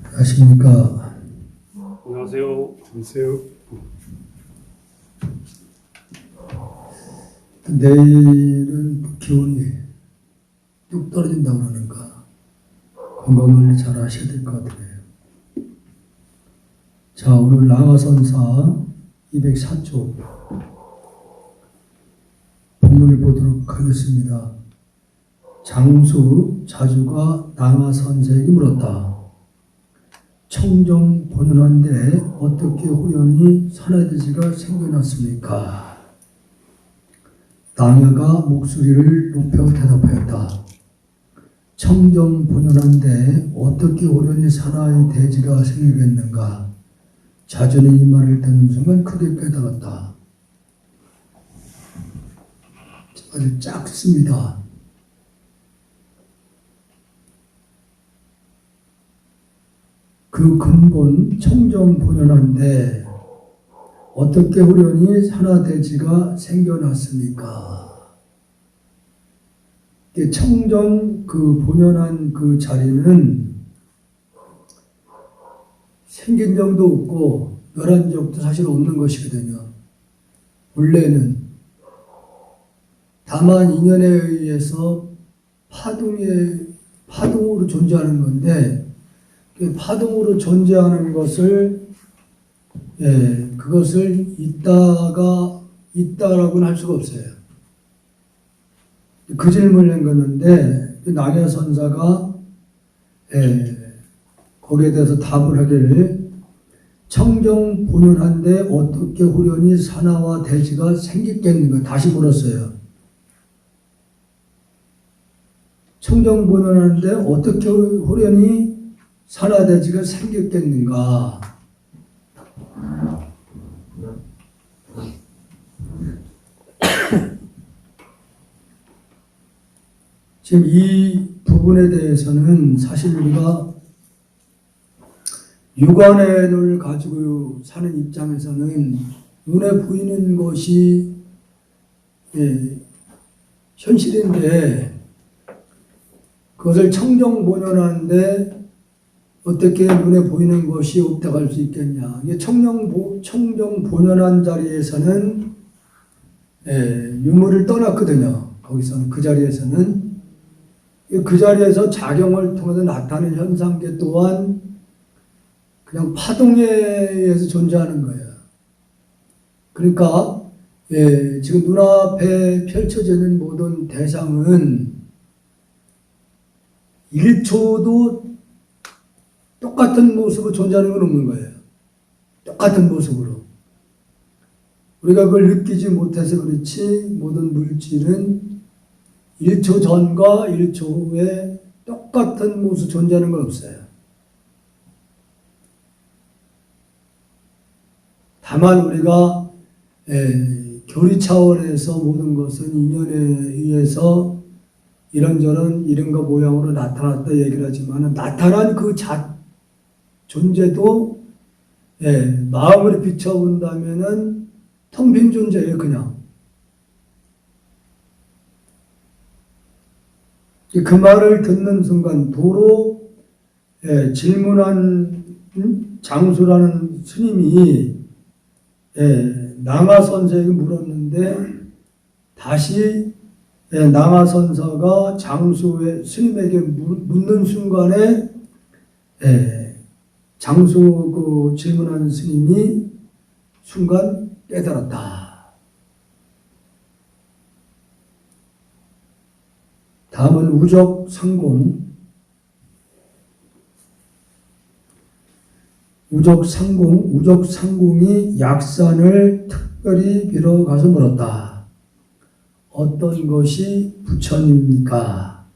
안녕하십니까. 안녕하세요. 안녕하세요. 내일은 기온이 뚝 떨어진다고 그러는가 건강관리 잘 하셔야 될 것 같아요. 자, 오늘 남아선사 204쪽 본문을 보도록 하겠습니다. 장수 자주가 남아선사에게 물었다. 청정 본연한데 어떻게 호연히 산하대지가 생겨났습니까? 남야가 목소리를 높여 대답하였다. 청정 본연한데 어떻게 호연히 산하의 대지가 생기겠는가? 자주는 이 말을 듣는 순간 크게 깨달았다. 아주 작습니다. 그 근본 청정 본연한데 어떻게 호련히 산하대지가 생겨났습니까? 청정 그 본연한 그 자리는 생긴 적도 없고 멸한 적도 사실 없는 것이거든요. 원래는 다만 인연에 의해서 파동으로 존재하는 건데 파동으로 존재하는 것을 그것을 있다라고는 할 수가 없어요. 그 질문을 한 건데 남야선사가 거기에 대해서 답을 하기를 청정 본연한데 어떻게 호련히 산하와 대지가 생기겠는가 다시 물었어요. 청정 본연한데 어떻게 호련히 산하대지가 생겼겠는가? 지금 이 부분에 대해서는 사실 우리가 육안의 눈을 가지고 사는 입장에서는 눈에 보이는 것이 현실인데 그것을 청정본연한데 어떻게 눈에 보이는 것이 없다고 할 수 있겠냐. 이게 청정본연한 자리에서는 유무를 떠났거든요. 거기서는 그 자리에서는 그 자리에서 작용을 통해서 나타나는 현상계 또한 그냥 파동에 의해서 존재하는 거예요. 그러니까 지금 눈앞에 펼쳐져 있는 모든 대상은 1초도 똑같은 모습으로 존재하는 건 없는 거예요. 똑같은 모습으로. 우리가 그걸 느끼지 못해서 그렇지 모든 물질은 1초 전과 1초 후에 똑같은 모습 존재하는 건 없어요. 다만 우리가 교리 차원에서 모든 것은 인연에 의해서 이런저런 이런가 모양으로 나타났다 얘기를 하지만 나타난 그 존재도 마음으로 비춰본다면은 텅 빈 존재예요, 그냥. 그 말을 듣는 순간 도로 질문한 장수라는 스님이 남아선사에게 물었는데 다시 남아선사가 장수의 스님에게 묻는 순간에 장수 그 질문하는 스님이 순간 깨달았다. 다음은 우적상공. 우적상공이 약산을 특별히 빌어 가서 물었다. 어떤 것이 부처입니까?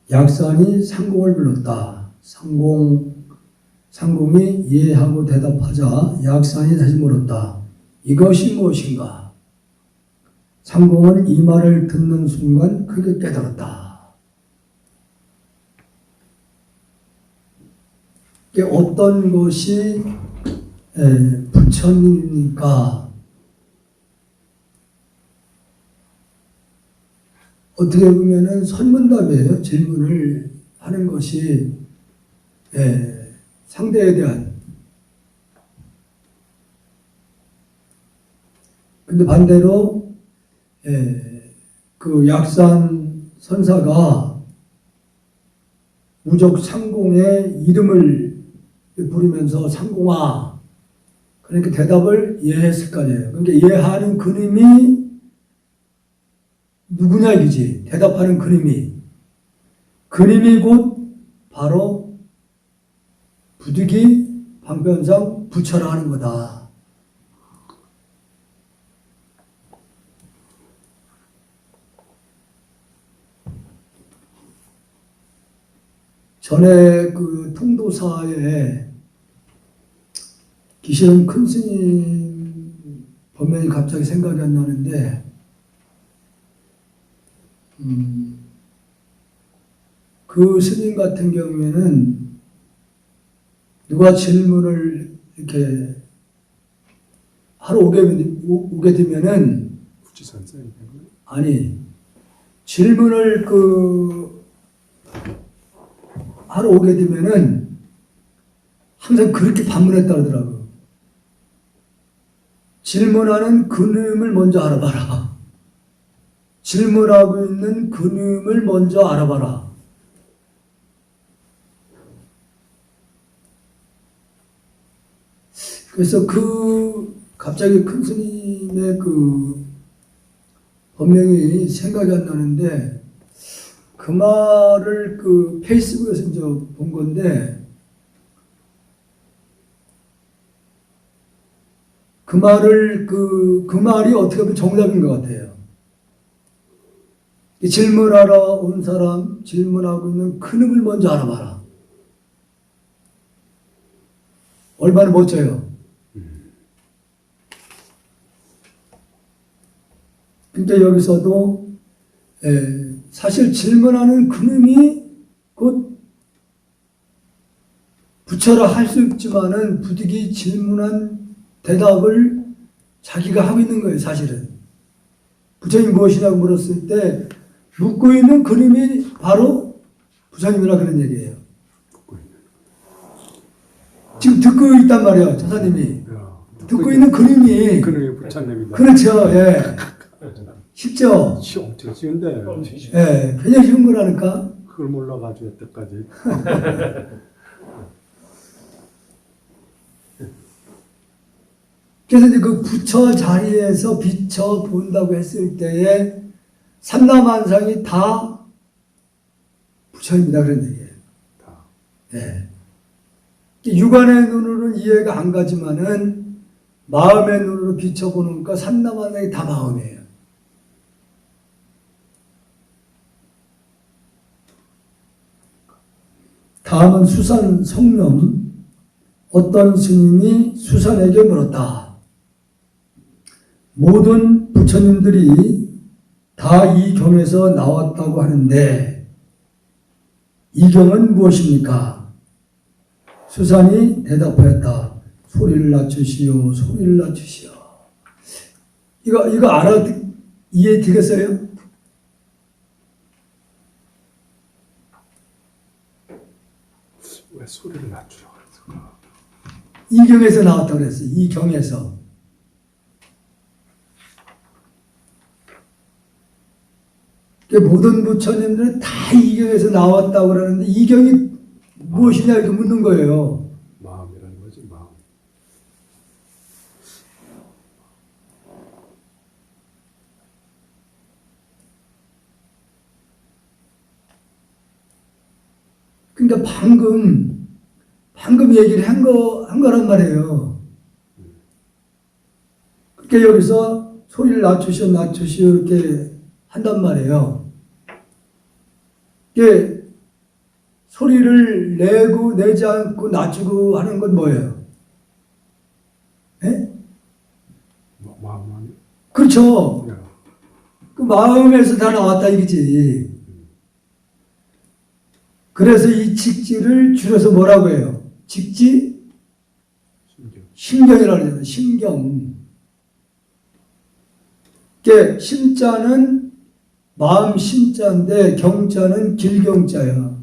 약산이 상공을 불렀다. 상공이 이해하고 대답하자 약산이 다시 물었다. 이것이 무엇인가? 상공은 이 말을 듣는 순간 크게 깨달았다. 이게 어떤 것이 부처님입니까? 어떻게 보면은 선문답이에요. 질문을 하는 것이 상대에 대한. 근데 반대로 그 약산 선사가 무적 상공의 이름을 부르면서 상공아, 그러니까 대답을 예했을 거 아니에요. 그러니까 예하는 그림이 누구냐 이거지. 대답하는 그림이 곧 바로 부득이 방편상 부처라 하는 거다. 전에 그 통도사에 기시는 큰 스님 법명이 갑자기 생각이 안 나는데, 그 스님 같은 경우에는 누가 질문을 이렇게 하러 오게 되면은, 아니, 질문을 하러 오게 되면은 항상 그렇게 반문했다 그러더라고요. 질문하는 그놈을 먼저 알아봐라. 질문하고 있는 그놈을 먼저 알아봐라. 그래서 갑자기 큰 스님의 그 법명이 생각이 안 나는데, 그 말을 그 페이스북에서 이제 본 건데, 그 말이 어떻게 보면 정답인 것 같아요. 질문하러 온 사람, 질문하고 있는 그놈을 먼저 알아봐라. 얼마나 멋져요. 그러니까 여기서도 사실 질문하는 그놈이 곧 부처라 할 수 있지만은 부득이 질문한 대답을 자기가 하고 있는 거예요, 사실은. 부처님이 무엇이냐고 물었을 때 묻고 있는 그놈이 바로 부처님이라 그런 얘기예요. 지금 듣고 있단 말이에요, 조사님이. 듣고 있는 그놈이 부처님이다. 그렇죠, 예. 쉽죠? 엄청 쉬운데. 예, 굉장히 쉬운 거라니까. 그걸 몰라가지고 여태까지. 그래서 이제 그 부처 자리에서 비춰 본다고 했을 때에 삼라만상이 다 부처입니다. 그런 얘기예요. 예. 육안의 눈으로는 이해가 안 가지만은 마음의 눈으로 비춰보니까 삼라만상이 다 마음이에요. 다음은 수산 성령. 어떤 스님이 수산에게 물었다. 모든 부처님들이 다 이 경에서 나왔다고 하는데 이 경은 무엇입니까? 수산이 대답하였다. 소리를 낮추시오. 소리를 낮추시오. 이거 이해되겠어요? 왜 소리를 낮추라고 그랬을까? 이 경에서 나왔다고 그랬어요. 이 경에서. 모든 부처님들은 다 이 경에서 나왔다고 그러는데 이 경이 무엇이냐 이렇게 묻는 거예요. 마음이라는 거지, 마음. 그러니까 방금 얘기를 한 거란 말이에요. 그러니까 여기서 소리를 낮추시오 이렇게 한단 말이에요. 이게 소리를 내고 내지 않고 낮추고 하는 건 뭐예요? 예? 마음 아니? 그렇죠. 그 마음에서 다 나왔다 이거지. 그래서 이 직지를 줄여서 뭐라고 해요? 직지? 심경이라고 해요. 심경. 이게 심자는 마음 심자인데 경자는 길경자야.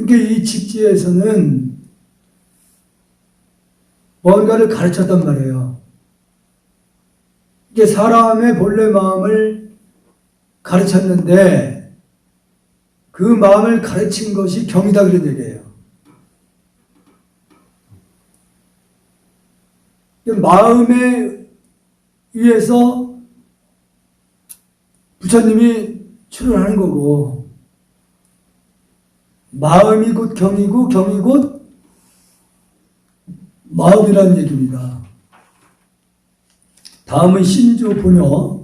그러니까 이 직지에서는 뭔가를 가르쳤단 말이에요. 이게 사람의 본래 마음을 가르쳤는데 그 마음을 가르친 것이 경이다 그런 얘기예요. 마음에 의해서 부처님이 출현하는 거고 마음이 곧 경이고 경이 곧 마음이라는 얘기입니다. 다음은 신조보녀.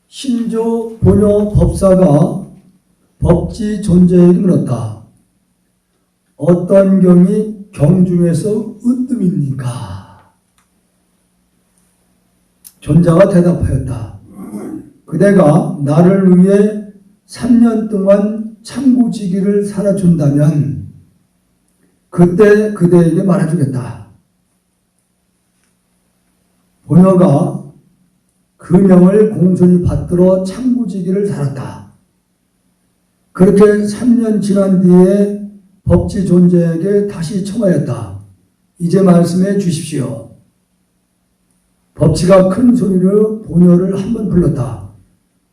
신조보녀 법사가 법지 존재에게 물었다. 어떤 경이 경중에서 으뜸입니까? 존자가 대답하였다. 그대가 나를 위해 3년 동안 창고지기를 살아준다면 그때 그대에게 말해주겠다. 보녀가 그 명을 공손히 받들어 창고지기를 살았다. 그렇게 3년 지난 뒤에 법지 존재에게 다시 청하였다. 이제 말씀해 주십시오. 법지가 큰 소리로 보녀를 한 번 불렀다.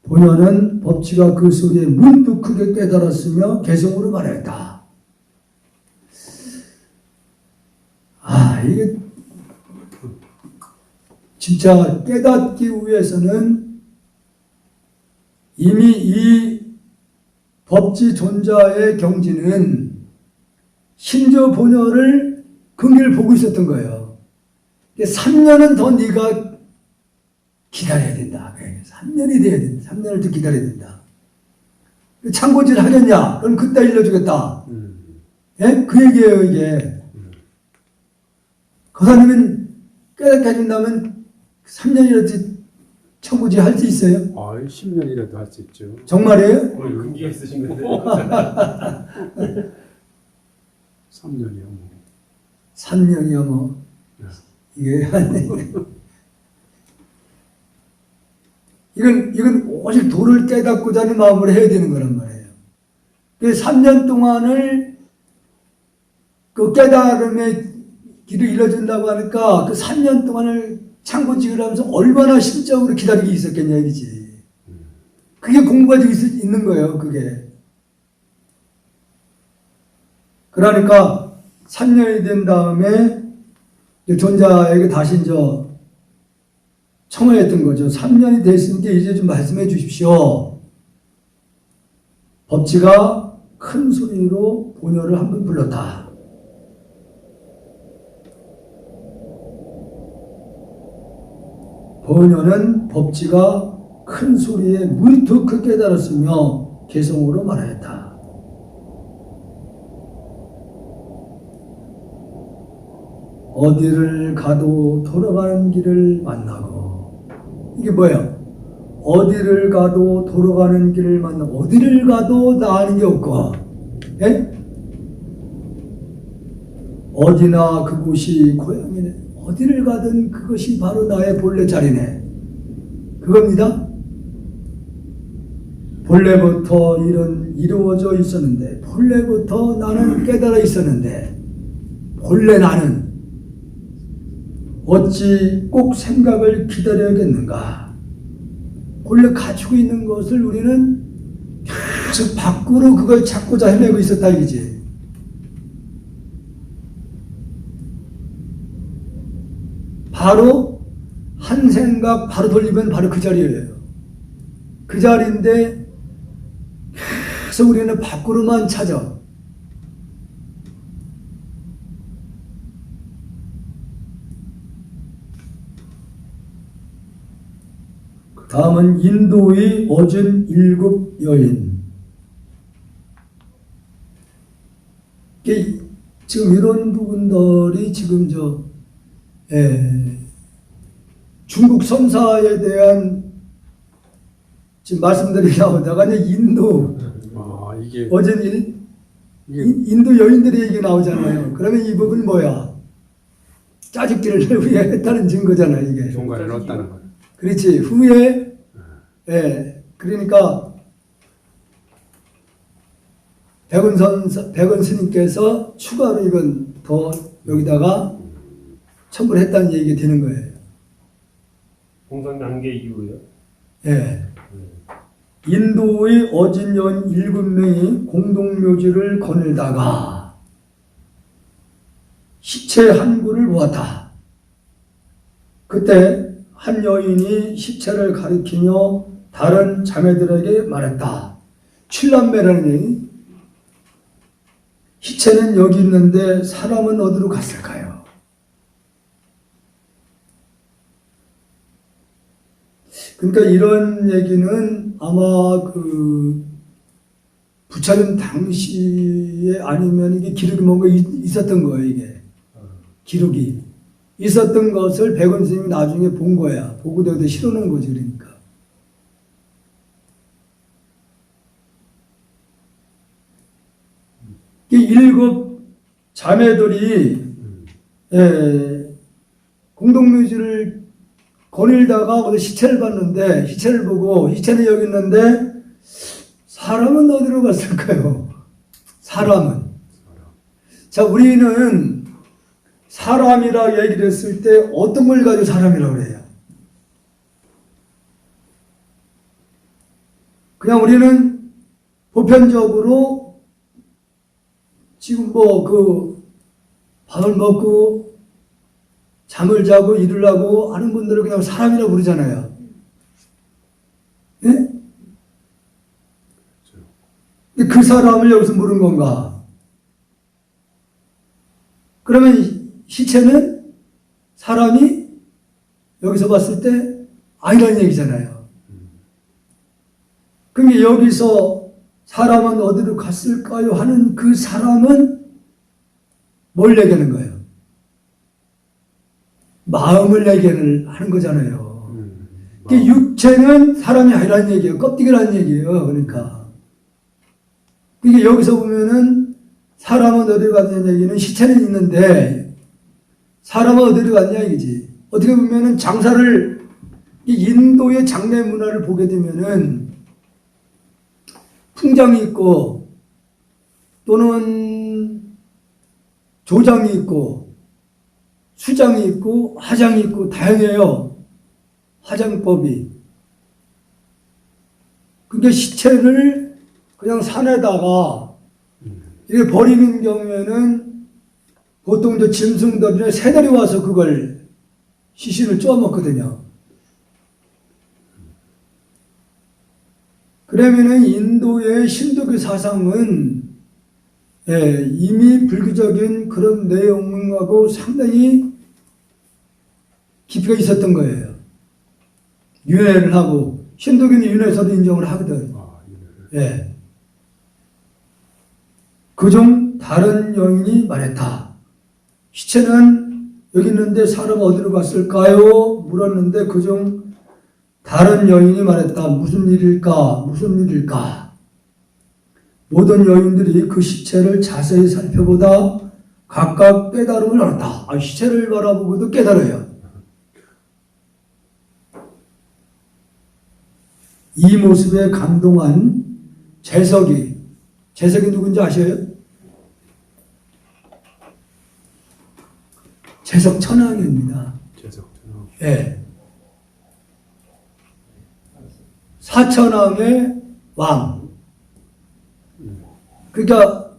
보녀는 법지가 그 소리에 문득 크게 깨달았으며 개성으로 말했다. 이게 진짜 깨닫기 위해서는 이미 이 법지 존자의 경지는 신조 보녀를 긍휼 보고 있었던 거예요. 3년은 더 네가 기다려야 된다. 3년이 돼야 된다. 3년을 더 기다려야 된다. 창고질 하겠냐? 그럼 그때 일러주겠다. 예? 그 얘기예요, 이게. 그 사람은 깨닫게 해준다면 3년이라도 창고질 할 수 있어요? 10년이라도 할 수 있죠. 정말이에요? 근기가 있으신 건데. 3년이요. 뭐. 3년이요, 뭐. 이게 이건 오직 도를 깨닫고자 하는 마음으로 해야 되는 거란 말이에요. 그 3년 동안을 그 깨달음의 길을 일러준다고 하니까 그 3년 동안을 창고직을 하면서 얼마나 심적으로 기다리기 있었겠냐 이거지. 그게 공부가 있는 거예요, 그게. 그러니까 3년이 된 다음에 존자에게 다시 청하였던 거죠. 3년이 됐으니까 이제 좀 말씀해 주십시오. 법지가 큰 소리로 보녀를 한 번 불렀다. 보녀는 법지가 큰 소리에 문득 깨달았으며 개성으로 말하였다. 어디를 가도 돌아가는 길을 만나고. 이게 뭐예요? 어디를 가도 돌아가는 길을 만나고. 어디를 가도 나아는 게 없고, 예? 어디나 그곳이 고향이네. 어디를 가든 그것이 바로 나의 본래 자리네. 그겁니다. 본래부터 이루어져 있었는데, 본래부터 나는 깨달아 있었는데, 본래 나는 어찌 꼭 생각을 기다려야겠는가? 본래 가지고 있는 것을 우리는 계속 밖으로 그걸 찾고자 헤매고 있었다 이거지. 바로 한 생각 바로 돌리면 바로 그 자리예요. 그 자리인데 계속 우리는 밖으로만 찾아. 다음은 인도의 어진 7 여인. 지금 이런 부분들이 지금 중국 선사에 대한 지금 말씀들이 나오다가 이제 인도 이게 어진 인도 여인들의 얘기 나오잖아요. 그러면 이 부분은 뭐야? 짜집기를 후에 했다는 증거잖아 이게. 중간에 넣었다는 거예요. 그렇지. 후에 그러니까 백원 스님께서 추가로 이건 더 여기다가 첨부를 했다는 얘기가 되는 거예요. 공산 단계 이후에요? 예. 인도의 어진여인 7명이 공동묘지를 거닐다가 시체 한 구를 보았다. 그때 한 여인이 시체를 가리키며 다른 자매들에게 말했다. 7남매라는 얘기. 시체는 여기 있는데 사람은 어디로 갔을까요? 그러니까 이런 얘기는 아마 그 부처님 당시에 아니면 이게 기록이 뭔가 있었던 거예요. 이게 기록이 있었던 것을 백원 스님이 나중에 본 거야. 보고 여기다 실어놓은 거지. 그러니까 이 7 자매들이 공동묘지를 거닐다가 어디 시체를 봤는데 시체를 보고 시체는 여기 있는데 사람은 어디로 갔을까요? 사람은. 자, 우리는 사람이라 얘기를 했을 때 어떤 걸 가지고 사람이라고 그래요? 그냥 우리는 보편적으로 지금 밥을 먹고 잠을 자고 일을 하고 하는 분들을 그냥 사람이라고 부르잖아요. 예? 근데 그 사람을 여기서 물은 건가? 그러면 시체는 사람이 여기서 봤을 때 아니라는 얘기잖아요. 그러니까 여기서 사람은 어디로 갔을까요? 하는 그 사람은 뭘 얘기하는 거예요? 마음을 얘기를 하는 거잖아요. 그 육체는 사람이 아니라는 얘기예요. 껍데기라는 얘기예요. 그러니까 여기서 보면은 사람은 어디로 갔냐는 얘기는 시체는 있는데 사람은 어디로 갔냐 이거지. 어떻게 보면은 장사를 인도의 장례 문화를 보게 되면은 풍장이 있고 또는 조장이 있고 수장이 있고 화장이 있고 다양해요. 화장법이. 그러니까 시체를 그냥 산에다가 이렇게 버리는 경우에는 보통 이제 짐승들이나 새들이 와서 그걸 시신을 쪼아먹거든요. 그러면은 인도의 신도교 사상은 이미 불교적인 그런 내용하고 상당히 깊이가 있었던 거예요. 윤회를 하고 신도교는 윤회에서도 인정을 하거든. 예. 그중 다른 여인이 말했다. 시체는 여기 있는데 사람 어디로 갔을까요? 물었는데 그중 다른 여인이 말했다. 무슨 일일까? 무슨 일일까? 모든 여인들이 그 시체를 자세히 살펴보다 각각 깨달음을 얻었다. 시체를 바라보고도 깨달아요. 이 모습에 감동한 재석이 누군지 아셔요? 재석 천왕입니다. 예. 사천왕의 왕. 그러니까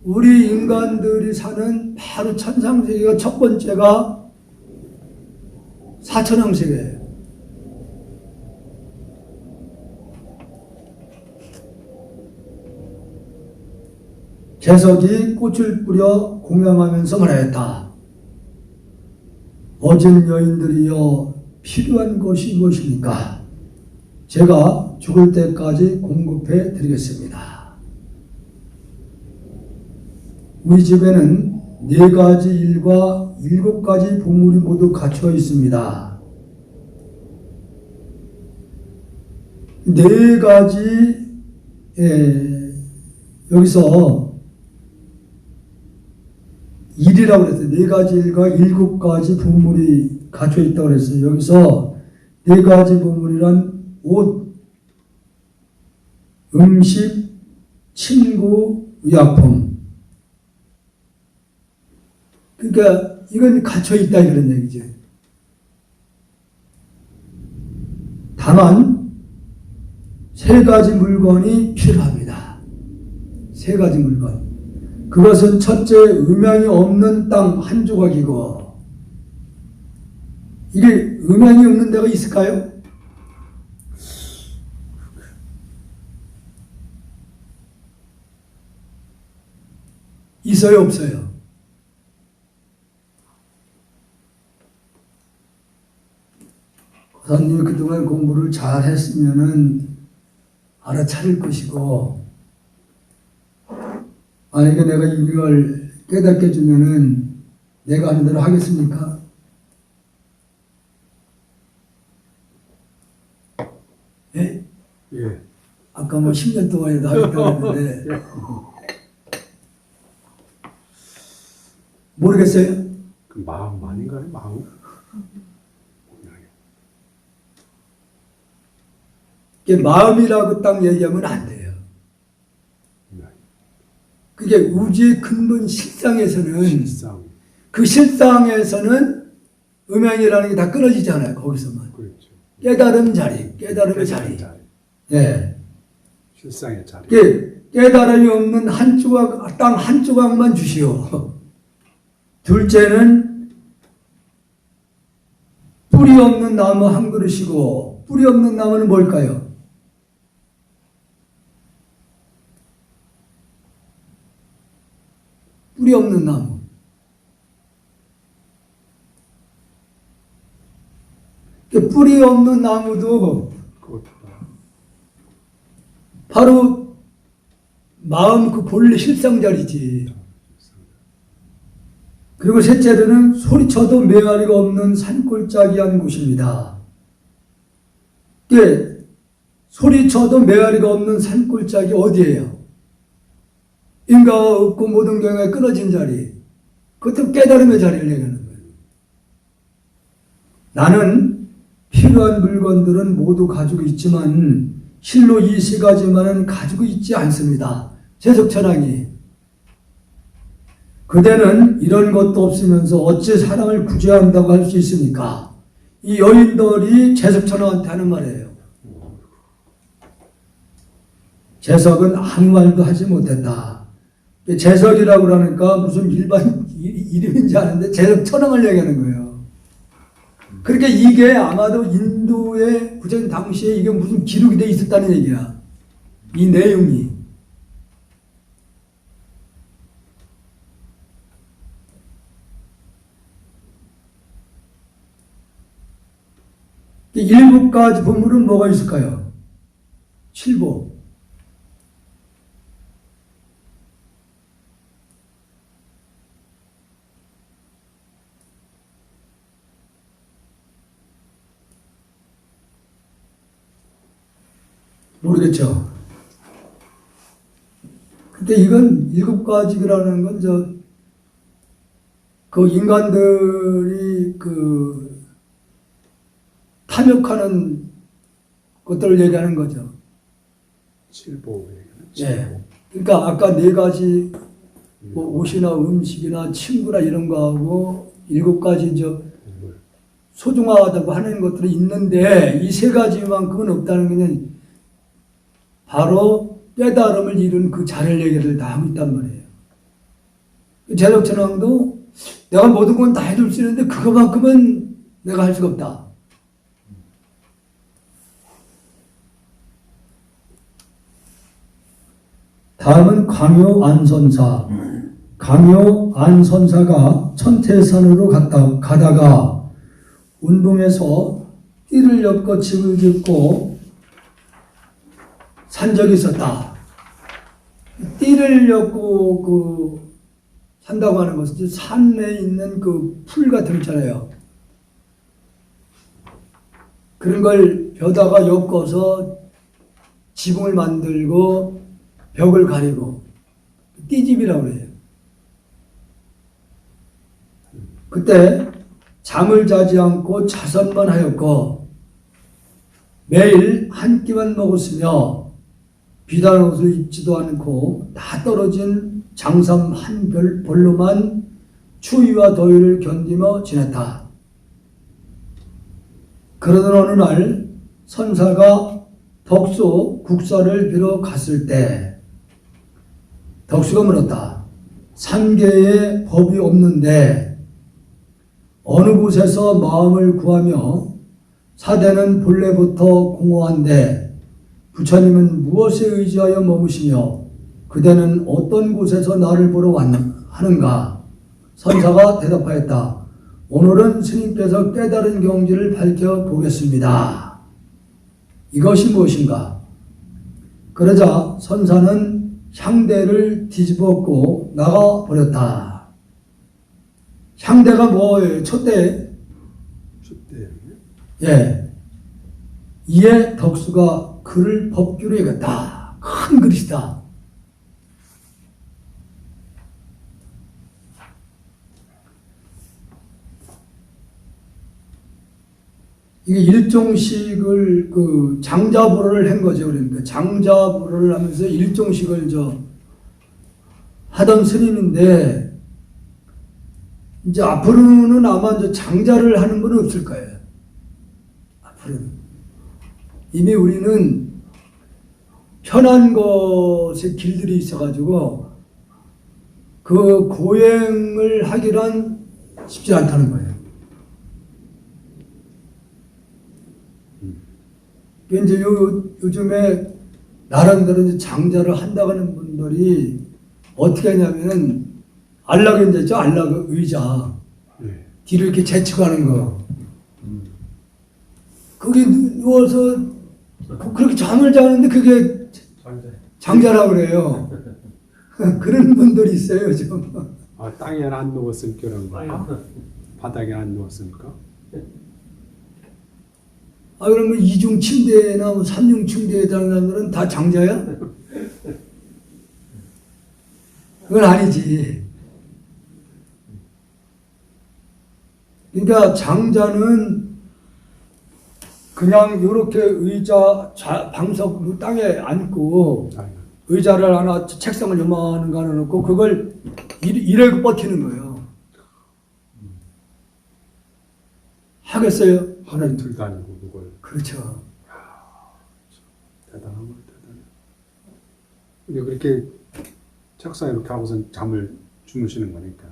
우리 인간들이 사는 바로 천상세계가 첫 번째가 사천왕세계예요. 재석이 꽃을 뿌려 공양하면서 말하였다. 어진 여인들이여 필요한 것이 무엇입니까? 제가 죽을 때까지 공급해 드리겠습니다. 우리 집에는 4가지 일과 7가지 보물이 모두 갖춰 있습니다. 4가지 여기서 일이라고 그랬어요. 4가지 일과 7가지 보물이 갖춰 있다고 그랬어요. 여기서 4가지 보물이란 옷, 음식, 친구, 의약품. 그러니까 이건 갇혀 있다 이런 얘기죠. 다만 세 가지 물건이 필요합니다. 세 가지 물건. 그것은 첫째, 음양이 없는 땅 한 조각이고, 이게 음양이 없는 데가 있을까요? 있어요, 없어요? 고사님이 그동안 공부를 잘 했으면은 알아차릴 것이고, 만약에 내가 이걸 깨닫게 해주면은 내가 하는 대로 하겠습니까? 예? 예. 아까 뭐 10년 동안에도 하겠다고 했는데, 모르겠어요? 그 마음 아닌가요? 마음? 이게 마음이라고 딱 얘기하면 안 돼요. 그게 우주의 근본 실상에서는, 실상. 그 실상에서는 음양이라는 게 다 끊어지잖아요, 거기서만. 그렇죠. 깨달음 자리, 깨달음의 자리. 예. 실상의 자리. 깨달음이 없는 한 조각, 땅 한 조각만 주시오. 둘째는 뿌리 없는 나무 한 그릇이고, 뿌리 없는 나무는 뭘까요? 뿌리 없는 나무. 뿌리 없는 나무도 바로 마음 그 본래 실상 자리지. 그리고 셋째로는 소리쳐도 메아리가 없는 산골짜기한 곳입니다. 소리쳐도 메아리가 없는 산골짜기 어디예요? 인가가 없고 모든 경우에 끊어진 자리. 그것도 깨달음의 자리를 얘기하는 거예요. 나는 필요한 물건들은 모두 가지고 있지만 실로 이 세 가지만은 가지고 있지 않습니다. 재석천왕이. 그대는 이런 것도 없으면서 어찌 사람을 구제한다고 할 수 있습니까? 이 여인들이 재석천왕한테 하는 말이에요. 재석은 아무 말도 하지 못했다. 재석이라고 그러니까 무슨 일반 이름인지 아는데 재석천왕을 얘기하는 거예요. 그러니까 이게 아마도 인도의 구전 당시에 이게 무슨 기록이 돼 있었다는 얘기야. 이 내용이. 일곱 가지 보물은 뭐가 있을까요? 칠보. 모르겠죠. 근데 이건 일곱 가지라는 건 그 인간들이 그 탐욕하는 것들을 얘기하는 거죠. 칠보. 예. 그러니까 아까 네 가지 뭐 옷이나 음식이나 친구나 이런 거하고 일곱 가지 소중하다고 하는 것들이 있는데 이 세 가지만큼은 없다는 것은 바로 깨달음을 이룬 그 자를 얘기를 다 하고 있단 말이에요. 재석천왕도 내가 모든 건 다 해줄 수 있는데 그거만큼은 내가 할 수가 없다. 다음은 강요 안선사. 강요 안선사가 천태산으로 가다가 운동에서 띠를 엮어 집을 짓고 산 적이 있었다. 띠를 엮고 산다고 하는 것은 산에 있는 그 풀 같은 거 있잖아요. 그런 걸 벼다가 엮어서 지붕을 만들고 벽을 가리고 띠집이라고 그래요. 그때 잠을 자지 않고 자선만 하였고 매일 한 끼만 먹었으며 비단한 옷을 입지도 않고 다 떨어진 장삼 한 벌로만 추위와 더위를 견디며 지냈다. 그러던 어느 날 선사가 덕소 국사를 빌어 갔을 때 덕수가 물었다. 삼계에 법이 없는데 어느 곳에서 마음을 구하며 사대는 본래부터 공허한데 부처님은 무엇에 의지하여 머무시며 그대는 어떤 곳에서 나를 보러 하는가? 선사가 대답하였다. 오늘은 스님께서 깨달은 경지를 밝혀보겠습니다. 이것이 무엇인가? 그러자 선사는 향대를 뒤집었고 나가버렸다. 향대가 뭐예요? 촛대? 촛대. 예. 이에 덕수가 글을 법규로 읽었다. 큰 글이다. 이게 일종식을 장자불어를 한 거죠. 그러니까 장자불어를 하면서 일종식을 하던 스님인데 이제 앞으로는 아마 이제 장자를 하는 건 없을 거예요. 앞으로는 이미 우리는 편한 것의 길들이 있어가지고 그 고행을 하기란 쉽지 않다는 거예요. 이제 요즘에 나름대로 이제 장자를 한다고 하는 분들이 어떻게 하냐면은 안락의자죠. 안락 의자. 네. 뒤를 이렇게 제치고 하는 거. 거기 누워서 그렇게 잠을 자는데 그게 장자라고 그래요. 그런 분들이 있어요, 요즘. 아, 땅에 안 누웠으니까 그런 거야? 바닥에 안 누웠으니까? 아, 그러면 이중 침대나 뭐 삼중 침대에 자는 사람들은 다 장자야? 그건 아니지. 그러니까 장자는 그냥 이렇게 의자, 방석 땅에 앉고 의자를 하나, 책상을 요만한 거 하나 놓고 그걸 이래고 버티는 거예요. 하겠어요? 하늘 들도 아니고 그걸. 그렇죠. 대단한 거 대단해. 근데 그렇게 책상에 이렇게 하고선 잠을 주무시는 거니까.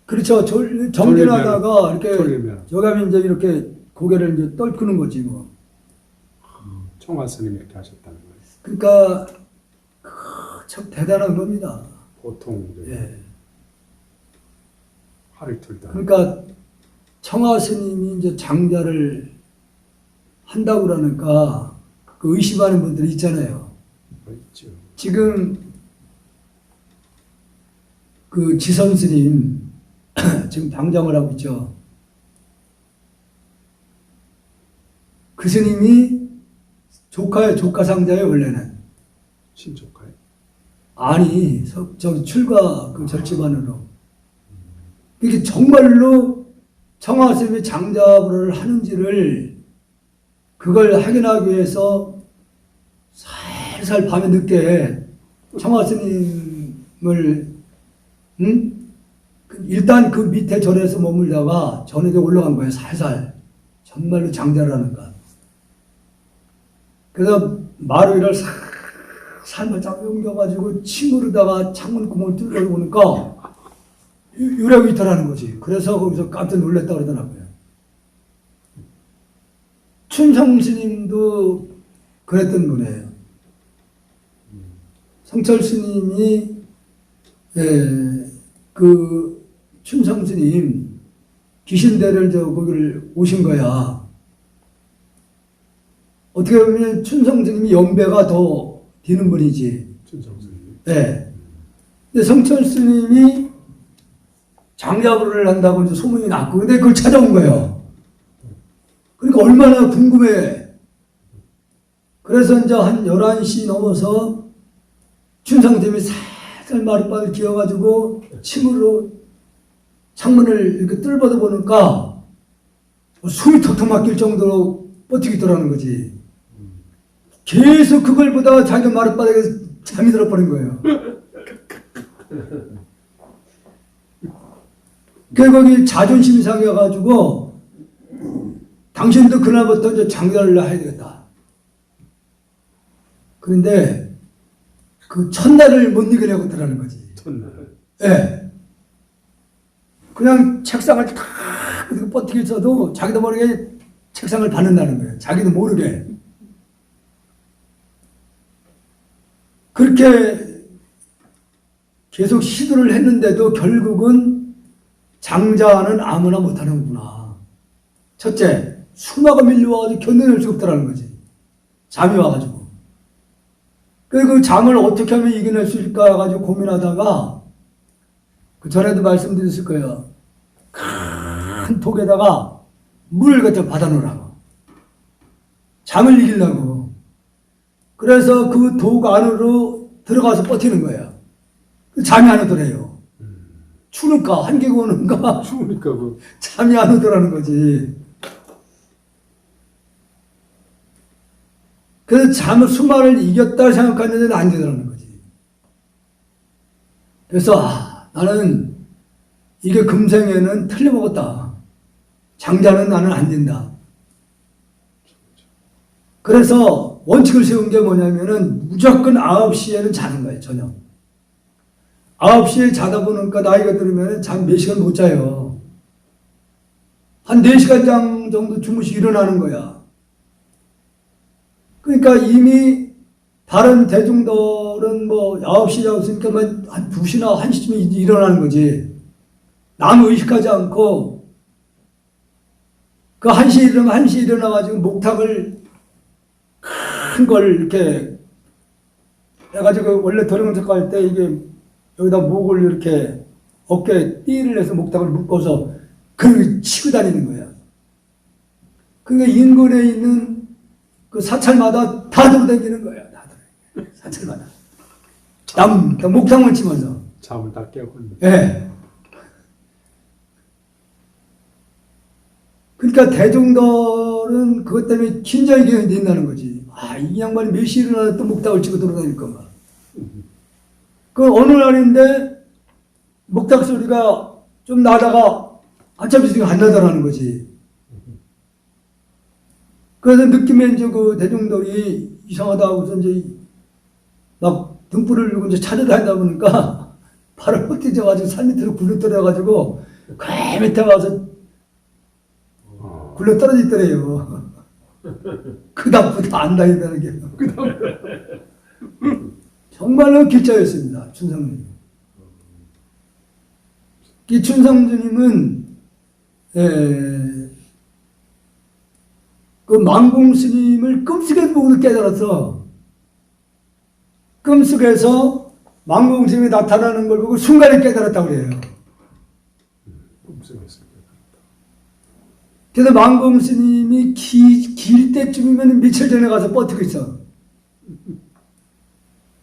그렇죠. 정진하다가 이렇게 졸리면. 저기 하면 이제 이렇게 고개를 이제 떨구는 거지 뭐. 청화 스님이 이렇게 하셨다는 거예요. 그러니까 참 대단한 겁니다. 보통 이제 예. 하루 틀도 아니고. 그러니까 청하 스님이 이제 장자를 한다고 그러니까 그 의심하는 분들이 있잖아요. 있죠. 지금 그 지선 스님 지금 방장을 하고 있죠. 그 스님이 조카예요. 조카상자예요, 원래는. 신조카요? 아니, 저기 출가 그 절집안으로. 이게 정말로 청하스님이 장자불을 하는지를 그걸 확인하기 위해서 살살 밤에 늦게 청하스님을 일단 그 밑에 절에서 머물다가 전에 올라간 거예요. 살살. 정말로 장자라는 것. 그래서 마루위를 살살짝 옮겨가지고 침으로다가 창문 구멍을 뚫어 보니까 유력이 있더라는 거지. 그래서 거기서 깜짝 놀랐다고 그러더라고요. 춘성 스님도 그랬던 분이에요. 성철 스님이 그 춘성 스님 귀신대를 거기를 오신 거야. 어떻게 보면 춘성 스님이 연배가 더 되는 분이지. 춘성 스님. 네. 근데 성철 스님이 장자불을 한다고 이제 소문이 났고, 근데 그걸 찾아온 거예요. 그러니까 얼마나 궁금해. 그래서 이제 한 11시 넘어서 춘성 스님이 살살 마룻바를 기어가지고 침으로 창문을 이렇게 뚫어서 보니까 숨이 턱턱 막힐 정도로 버티겠더라는 거지. 계속 그걸 보다가 자기가 마룻바닥에 잠이 들어버린 거예요. 그 거기 자존심이 상해가지고 당신도 그날부터 이제 장사를 해야 되겠다. 그런데 그 첫날을 못 이겨내고 있더라는 거지. 첫날. 예. 네. 그냥 책상을 탁 뻗티게 있어도 자기도 모르게 책상을 받는다는 거예요. 자기도 모르게. 그렇게 계속 시도를 했는데도 결국은 장자는 아무나 못하는구나. 첫째, 수마가 밀려와가지고 견뎌낼 수 없다는 거지. 잠이 와가지고. 그 잠을 어떻게 하면 이겨낼 수 있을까 해가지고 고민하다가 그 전에도 말씀드렸을 거예요. 큰 독에다가 물을 갖다 받아놓으라고. 잠을 이기려고. 그래서 그 독 안으로 들어가서 버티는 거예요. 잠이 안 오더래요. 추우니까, 한기가 오는가? 추우니까 그 잠이 안 오더라는 거지. 그래서 잠을 수마를 이겼다 생각하는데 안 되더라는 거지. 그래서 나는 이게 금생에는 틀려먹었다. 장자는 나는 안 된다. 그래서 원칙을 세운 게 뭐냐면은 무조건 9시에는 자는 거예요, 저녁. 9시에 자다 보니까 나이가 들으면 잠 몇 시간 못 자요. 한 4시간 정도 주무시고 일어나는 거야. 그러니까 이미 다른 대중들은 뭐 9시에 자고 있으니까 한 2시나 1시쯤에 일어나는 거지. 남 의식하지 않고 그 1시에 일어나면 1시에 일어나가지고 목탁을 큰 걸 이렇게 해가지고 원래 도령문석 갈 때 이게 여기다 목을 이렇게 어깨에 띠를 내서 목탁을 묶어서 그걸 치고 다니는 거야. 그러니까 인근에 있는 그 사찰마다 다 돌아다니는 거야. 다 돌아다니는 사찰마다. 목탁만 치면서. 잠을 다 깨웠군요. 예. 네. 그러니까 대중들은 그것 때문에 긴장이 된다는 거지. 아, 이 양반이 몇 시에 일어나서 또 목탁을 치고 돌아다닐 건가. 그 어느 날인데 목탁 소리가 좀 나다가 안잡이 소리가 안 나더라는 거지. 그래서 느낌에 이제 그 대중들이 이상하다고 이제 막 등불을 들고 이제 찾아다니다 보니까 발을 뻗어져가지고 산 밑으로 굴러떨어져가지고 그 밑에 와서 굴러 떨어지더래요. 그 다음부터 안 다닌다는 게. 정말로 길자였습니다. 춘상주님. 이 춘상주님은 그 망공스님을 꿈속에서 보고 깨달아서 꿈속에서 망공스님이 나타나는 걸 보고 순간에 깨달았다고 그래요. 꿈속에서. 그래서 망공스님이 길 때쯤이면 며칠 전에 가서 버티고 있어.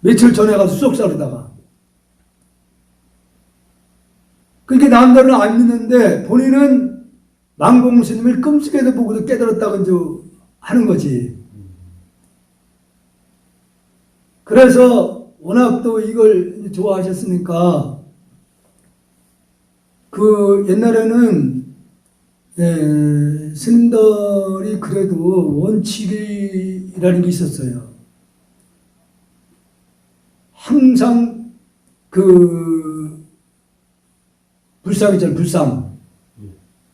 며칠 전에 가서 쏙 싸르다가. 그렇게 남들은 안 믿는데 본인은 망공스님을 꿈속에서 보고도 깨달았다고 이제 하는 거지. 그래서 워낙 또 이걸 좋아하셨으니까 그 옛날에는 스님들이 그래도 원칙이라는 게 있었어요. 항상 그 불상 있잖아요, 불상.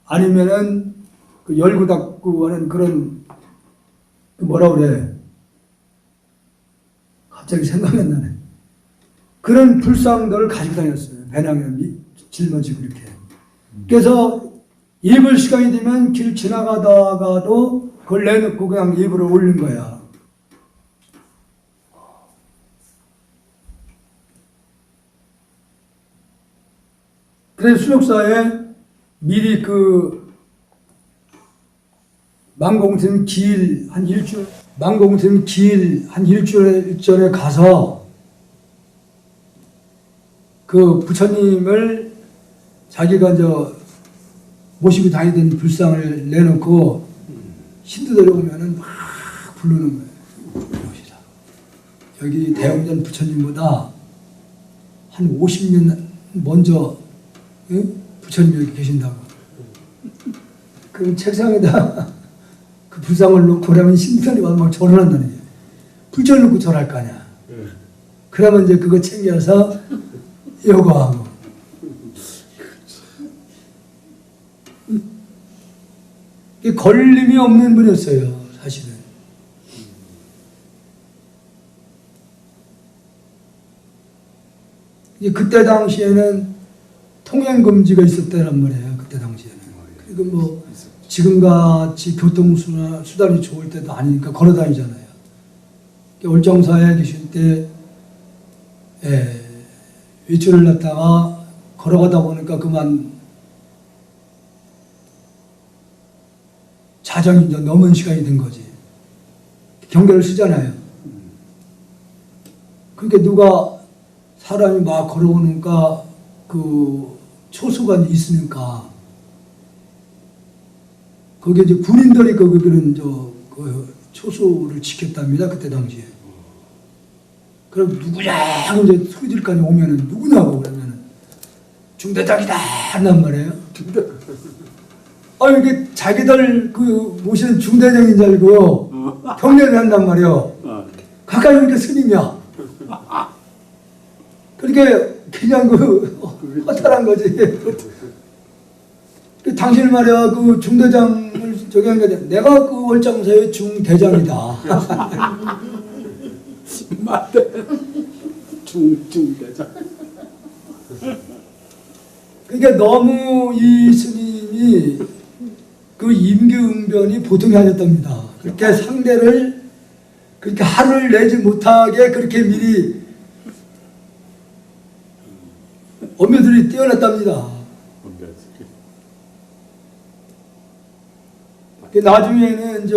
아니면은 그 열고 닫고 하는 그런 그 뭐라 그래? 갑자기 생각이 안 나네. 그런 불상들을 가지고 다녔어요. 배낭에 짊어지고 이렇게. 그래서 예불 시간이 되면 길 지나가다가도 그걸 내놓고 그냥 예불을 올린 거야. 그래서 수족사에 미리 그 망공스님 길 한 일주일 전에 가서 그 부처님을 자기가 이제 모시고 다니던 불상을 내놓고 신도 데려오면은 막 부르는 거예요. 여기 대웅전 부처님보다 한 50년 먼저 부처님 여기 계신다고. 그럼 책상에다 그 불상을 놓고 그러면 신선이 와서 막 절을 한다는 얘기예요. 불절 놓고 절할 거 아니야. 그러면 이제 그거 챙겨서 요거하고. 이게 걸림이 없는 분이었어요, 사실은. 그때 당시에는 통행 금지가 있었다는 말이에요. 그때 당시에는. 그리고 뭐 지금같이 교통수단이 좋을 때도 아니니까 걸어 다니잖아요. 월정사에 계실 때 외출을 났다가 걸어가다 보니까 그만 자정이 이제 넘은 시간이 된 거지. 경계를 쓰잖아요. 그러니까 누가 사람이 막 걸어오니까 그 초소가 있으니까 거기에 이제 군인들이 그런 그 초소를 지켰답니다. 그때 당시에. 그럼 누구냐고 이제 소리들까지 오면은 누구냐고 그러면은 중대장이다 한단 말이에요. 이게 자기들 그 모시는 중대장인 줄 알고 경례를 한단 말이에요. 가까이 오니까 스님이야. 그러니까 그냥 허탈한 거지. 당신 말이야 그 중대장을 저기 한 거지. 내가 그 월장사의 중대장이다. 맞다. 중대장. 그러니까 너무 이 스님이 그 임기응변이 보통이 아니었답니다. 그렇게 상대를 그렇게 화를 내지 못하게 그렇게 미리 엄묘들이 뛰어났답니다. 나중에는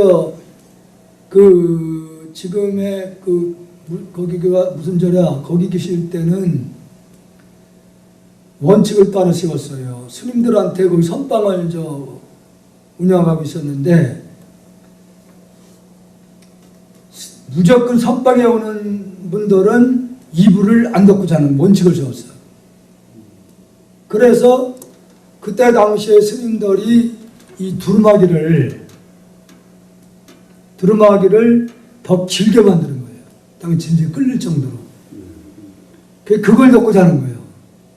그 지금의 거기가 무슨 절이야? 거기 계실 때는 원칙을 따라 세웠어요. 스님들한테 거기 선방을 운영하고 있었는데 무조건 선방에 오는 분들은 이불을 안 덮고 자는 원칙을 세웠어요. 그래서 그때 당시에 스님들이 이 두루마기를 더 길게 만드는 거예요. 땅이 진짜 끌릴 정도로. 그걸 덮고 자는 거예요.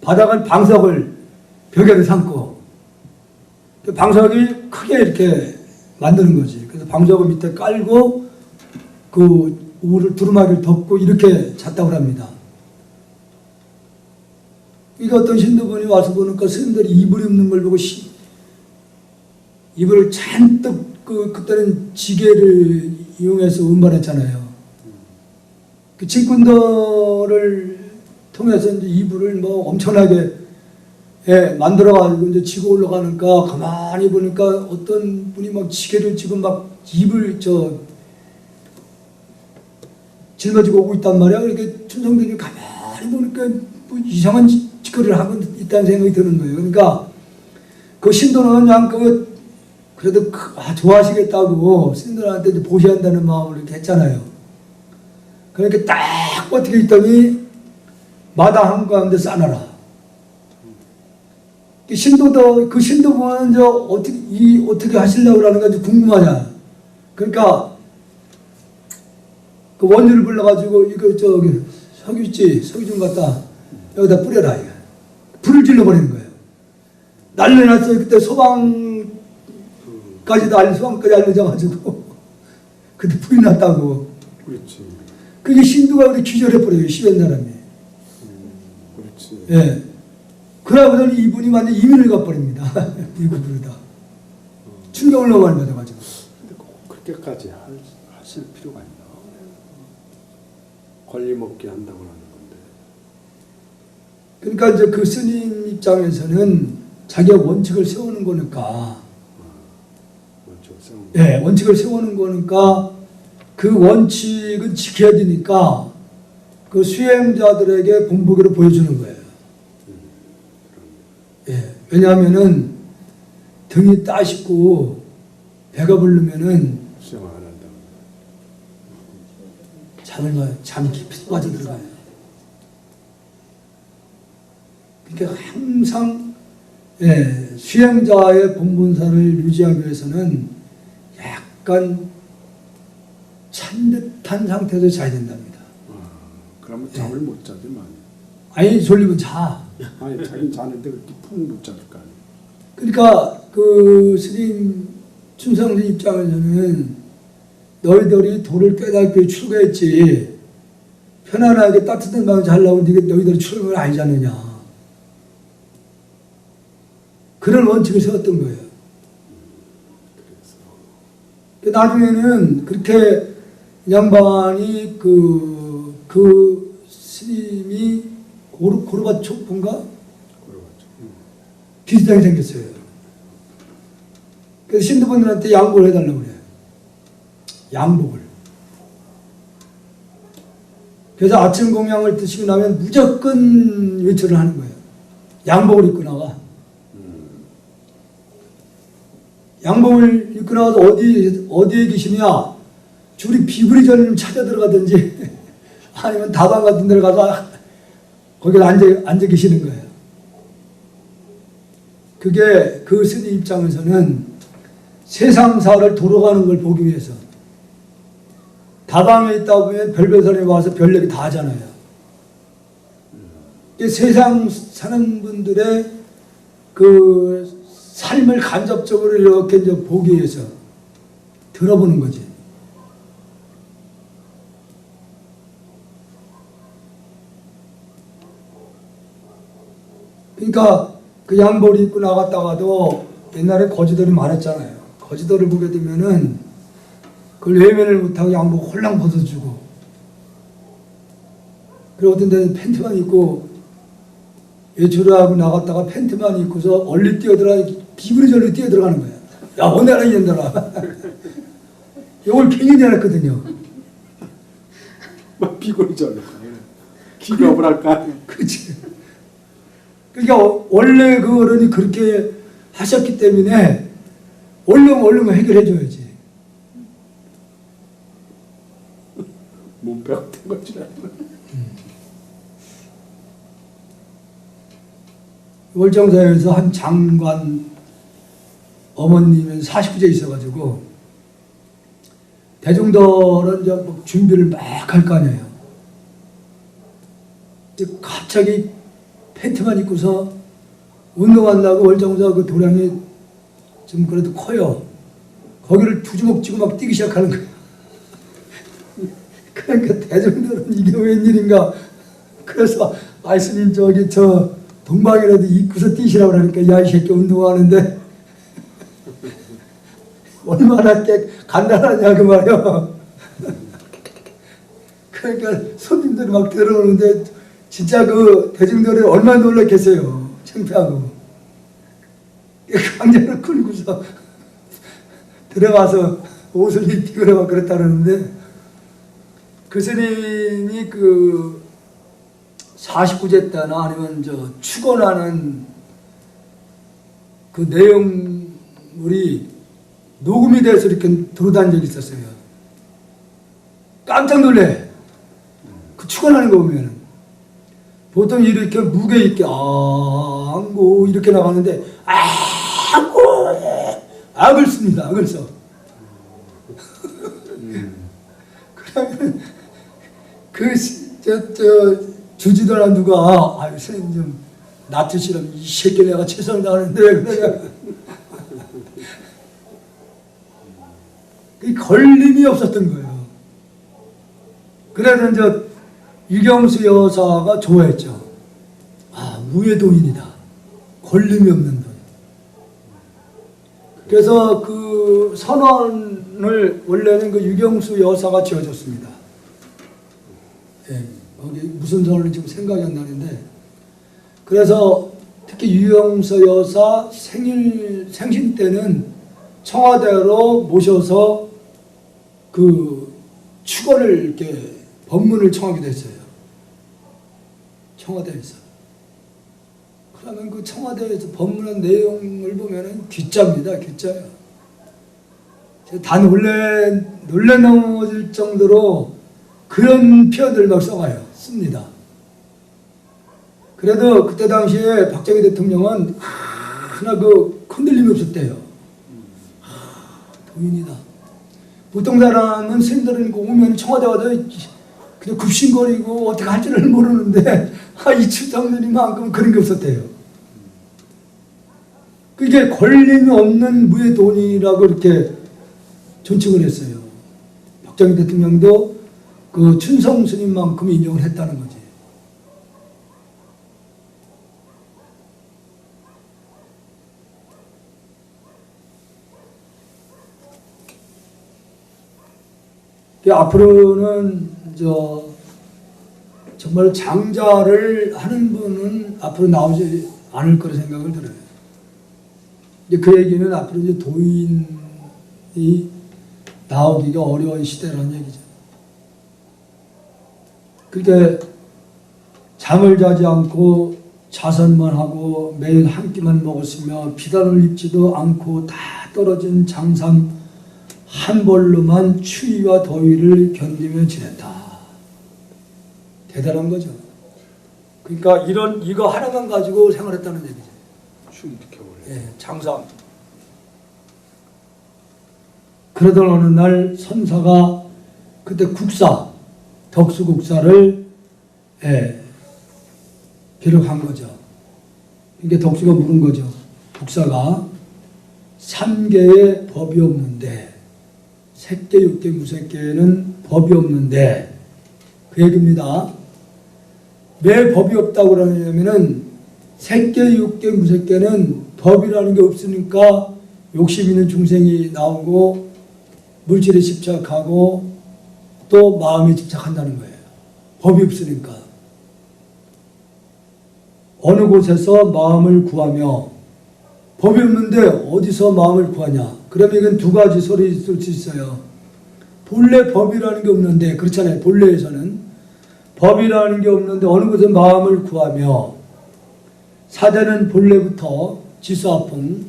바닥은 방석을 벽에를 삼고 방석이 크게 이렇게 만드는 거지. 그래서 방석을 밑에 깔고 그 두루마기를 덮고 이렇게 잤다고 합니다. 이거 어떤 신도분이 와서 보니까 스님들이 이불 입는 걸 보고 이불을 잔뜩 그때는 지게를 이용해서 운반했잖아요. 그 직군들을 통해서 이제 이불을 뭐 엄청나게 만들어가지고 이제 지고 올라가니까 가만히 보니까 어떤 분이 막 지게를 지금 막 입을 짊어지고 오고 있단 말이야. 그러니까 춘성들이 가만히 보니까 뭐 이상한 짓거리를 하고 있다는 생각이 드는 거예요. 그러니까 그 신도는 그냥 그래도 좋아하시겠다고 신도한테 이제 보시한다는 마음으로 이렇게 했잖아요. 그러니까 딱 버티고 있더니 마당 한가운데 싸놔라. 그 신도분은 어떻게 하시려고 그러는 건지 궁금하냐. 그러니까 그 원주를 불러가지고 이거 석유 좀 갖다 여기다 뿌려라. 이거. 불을 질러버리는 거예요. 난리 났어요. 그때 소방까지 알려져가지고 그때 불이 났다고. 그렇지. 그게 신도가 그렇게 기절해버려요. 시변 사람이. 그렇지. 예. 그러고서는 이분이 완전 이민을 가버립니다. 미국으로다. 충격을 너무 많이 받아가지고. 근데 꼭 그렇게까지 하실 필요가 있나? 걸림없게 한다고 하는 건데. 그러니까 이제 그 스님 입장에서는 자기가 원칙을 세우는 거니까. 원칙을 세우는 거니까 그 원칙은 지켜야 되니까 그 수행자들에게 본보기를 보여주는 거예요. 왜냐하면은 등이 따숩고 배가 부르면은 수행을 안 한다. 잠 깊이 빠져들어가요. 그러니까 항상 수행자의 본분사를 유지하기 위해서는 약간 찬듯한 상태에서 자야 된답니다. 그러면 잠을 못 자지 만. 아니 졸리면 자. 아니 자긴 자는데 그렇게 푹 못 자을 거 아니에요. 그러니까 그 스님 춘상리 입장에서는 너희들이 도를 깨닫기 위해 출가했지 편안하게 따뜻한 방에 자려고 너희들이 출가를 아니지 않느냐. 그런 원칙을 세웠던 거예요. 나중에는 그렇게 양반이 그 스님이 고르바초프인가? 비슷하게 생겼어요. 그래서 신도분들한테 양보를 해달라고 그래요. 양복을. 그래서 아침 공양을 드시고 나면 무조건 외출을 하는 거예요. 양복을 입고 나가. 양복을 입고 나가서 어디에 계시냐? 줄이 비브리 전을 찾아 들어가든지 아니면 다방 같은 데를 가서 거기에 앉아 계시는 거예요. 그게 그 스님 입장에서는 세상사를 돌아가는 걸 보기 위해서 다방에 있다 보면 별별 사람이 와서 별 얘기 다 하잖아요. 세상 사는 분들의 그 삶을 간접적으로 이렇게 이제 보기 위해서 들어보는 거지. 그러니까 그 양복을 입고 나갔다가도 옛날에 거지들이 많았잖아요. 거지들을 보게 되면은 그걸 외면을 못하고 양복 홀랑 벗어주고, 그리고 어떤 데는 팬티만 입고 외출을 하고 나갔다가 팬티만 입고서 얼리 뛰어들어가 비브리절로 뛰어들어가는 거야. 야, 오늘아 이년들아. 이걸 괜히 내놨거든요. 막 비굴절로 기겁을 할까? 그렇지. 그러니까 원래 그 어른이 그렇게 하셨기 때문에 얼른 해결해 줘야지. 몸빼 같은 거지. 월정사에서 한 장관 어머님은 49세 있어가지고 대중들은 이제 뭐 준비를 막 할 거 아니에요. 갑자기 팬티만 입고서 운동한다고 월정사 그 도량이 좀 그래도 커요. 거기를 두 주먹 쥐고 막 뛰기 시작하는 거예요. 그러니까 대중들은 이게 웬일인가. 그래서 스님 저 동방이라도 입고서 뛰시라고 그러니까 야, 이 새끼 운동하는데 얼마나 간단하냐 그 말이야. 그러니까 손님들이 막 들어오는데 진짜 그 대중들이 얼마나 놀랐겠어요. 창피하고. 강제로 끌고서 들어가서 옷을 입히고 막 그랬다 그러는데, 그 스님이 그 49제 때나 아니면 축원하는 그 내용물이 녹음이 돼서 이렇게 들어다닌 적이 있었어요. 깜짝 놀래. 그 축원하는 거 보면은 보통 이렇게 무게 있게 안고 이렇게 나가는데 안고 악을 씁니다. 악을 써. 그러면 주지도나 누가 선생님 좀 놔두시라면 이 새끼 내가 최선을 다하는데 그러냐. 걸림이 없었던 거예요. 그래서 이제 유경수 여사가 좋아했죠. 무예도인이다. 걸림이 없는 분. 그래서 그 선언을 원래는 그 유경수 여사가 지어줬습니다. 거기 무슨 선언인지 지금 생각이 안 나는데, 그래서 특히 유경수 여사 생신 때는 청와대로 모셔서 그 축원을 이렇게 법문을 청하기도 했어요. 청와대에서. 그러면 그 청와대에서 법문한 내용을 보면은 귀짜입니다. 귀짜예요. 다 놀래 넘어질 정도로 그런 표현들 막 씁니다. 그래도 그때 당시에 박정희 대통령은 하나 그 흔들림이 없었대요. 도인이다. 보통 사람은 스님들은 오면 청와대 와서 그냥 굽신거리고 어떻게 할 줄을 모르는데 이 칠성들이만큼 그런 게 없었대요. 그게 걸림이 없는 무예도인이라고 이렇게 존칭을 했어요. 박정희 대통령도 그 춘성 스님만큼 인정을 했다는 거지. 앞으로는 정말 장자를 하는 분은 앞으로 나오지 않을 거라 생각을 들어요. 이제 그 얘기는 앞으로 이제 도인이 나오기가 어려운 시대라는 얘기죠. 그러니까 잠을 자지 않고 자선만 하고 매일 한 끼만 먹었으며 비단을 입지도 않고 다 떨어진 장삼 한 벌로만 추위와 더위를 견디며 지냈다. 대단한 거죠. 그러니까 이거 하나만 가지고 생활했다는 얘기죠. 추운 겨울에. 예, 장삼. 그러던 어느 날 선사가 그때 덕수국사를 기록한 거죠. 이게 덕수가 물은 거죠. 국사가 3개의 법이 없는데 색계, 육계, 무색계는 법이 없는데 그 얘기입니다. 왜 법이 없다고 그러냐면은 색계, 육계, 무색계는 법이라는 게 없으니까 욕심 있는 중생이 나오고 물질에 집착하고 또 마음에 집착한다는 거예요. 법이 없으니까. 어느 곳에서 마음을 구하며 법이 없는데 어디서 마음을 구하냐. 그러면 이건 두 가지 소리 있을 수 있어요. 본래 법이라는 게 없는데 그렇잖아요. 본래에서는 법이라는 게 없는데 어느 곳에 마음을 구하며 사대는 본래부터 지수아풍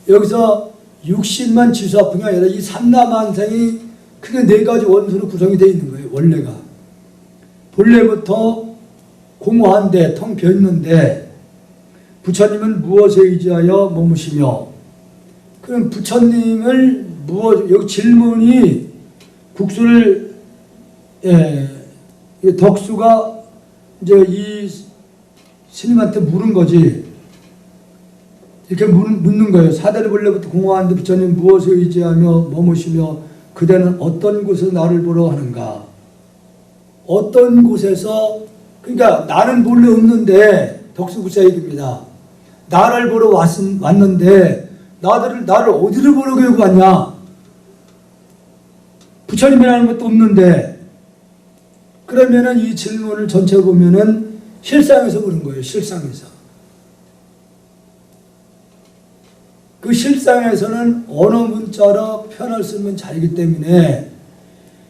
여기서 육신만 지수아풍이 아니라 이 삼라만생이 크게 네 가지 원소로 구성이 되어 있는 거예요. 원래가 본래부터 공허한데 텅 비어있는데 부처님은 무엇에 의지하여 머무시며 그럼 부처님을 여기 질문이 국수를 덕수가 이제 이 스님한테 물은 거지. 이렇게 묻는 거예요. 사대를 본래부터 공허한데 부처님 무엇에 의지하며 머무시며 그대는 어떤 곳에서 나를 보러 하는가. 어떤 곳에서 그러니까 나는 본래 없는데 덕수국사 얘기입니다. 나를 보러 왔는데 나를 어디를 보러 교육 왔냐? 부처님이라는 것도 없는데 그러면은 이 질문을 전체 보면은 실상에서 보는 거예요. 실상에서. 그 실상에서는 언어 문자로 표현할 수 있는 자리이기 때문에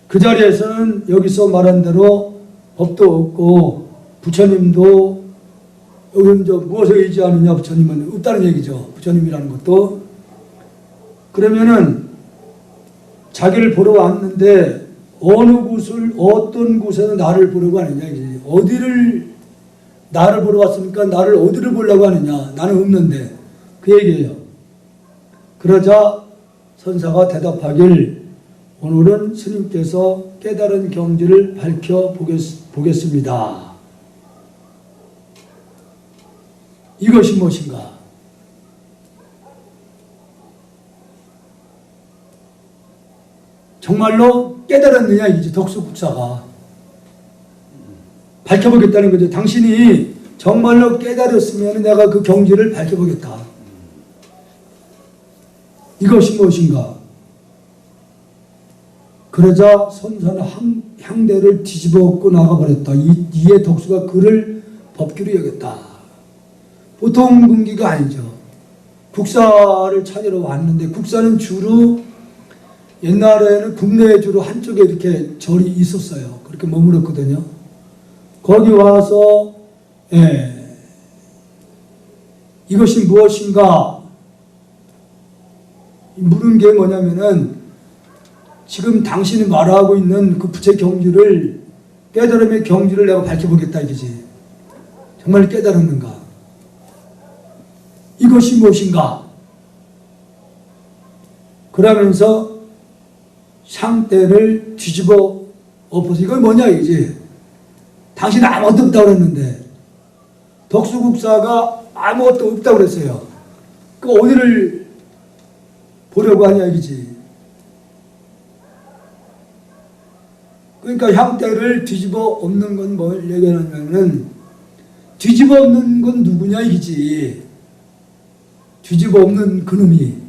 그 자리에서는 여기서 말한 대로 법도 없고 부처님도 여기 무엇에 의지하느냐 부처님은 없다는 얘기죠. 부처님이라는 것도. 그러면은 자기를 보러 왔는데 어떤 곳에서 나를 보려고 하느냐. 어디를 나를 보러 왔으니까 나를 어디를 보려고 하느냐. 나는 없는데. 그 얘기예요. 그러자 선사가 대답하길 오늘은 스님께서 깨달은 경지를 밝혀보겠습니다. 이것이 무엇인가? 정말로 깨달았느냐 이제 덕수국사가 밝혀보겠다는 거죠. 당신이 정말로 깨달았으면 내가 그 경지를 밝혀보겠다. 이것이 무엇인가? 그러자 선사는 향대를 뒤집어 엎고 나가버렸다. 이에 덕수가 그를 법규로 여겼다. 보통 군기가 아니죠. 국사를 찾으러 왔는데 국사는 주로 옛날에는 국내에 주로 한쪽에 이렇게 절이 있었어요. 그렇게 머물렀거든요. 거기 와서 이것이 무엇인가 물은 게 뭐냐면은 지금 당신이 말하고 있는 그 부처의 경지를, 깨달음의 경지를 내가 밝혀보겠다 이거지. 정말 깨달았는가? 이것이 무엇인가? 그러면서 상대를 뒤집어 엎어서 이건 뭐냐 이거지. 당신은 아무것도 없다고 그랬는데 덕수국사가 아무것도 없다고 그랬어요. 그 어디를 보려고 하냐 이거지. 그러니까 향대를 뒤집어 엎는 건 뭘 얘기하냐면은 뒤집어 엎는 건 누구냐 이거지. 뒤집어 엎는 그놈이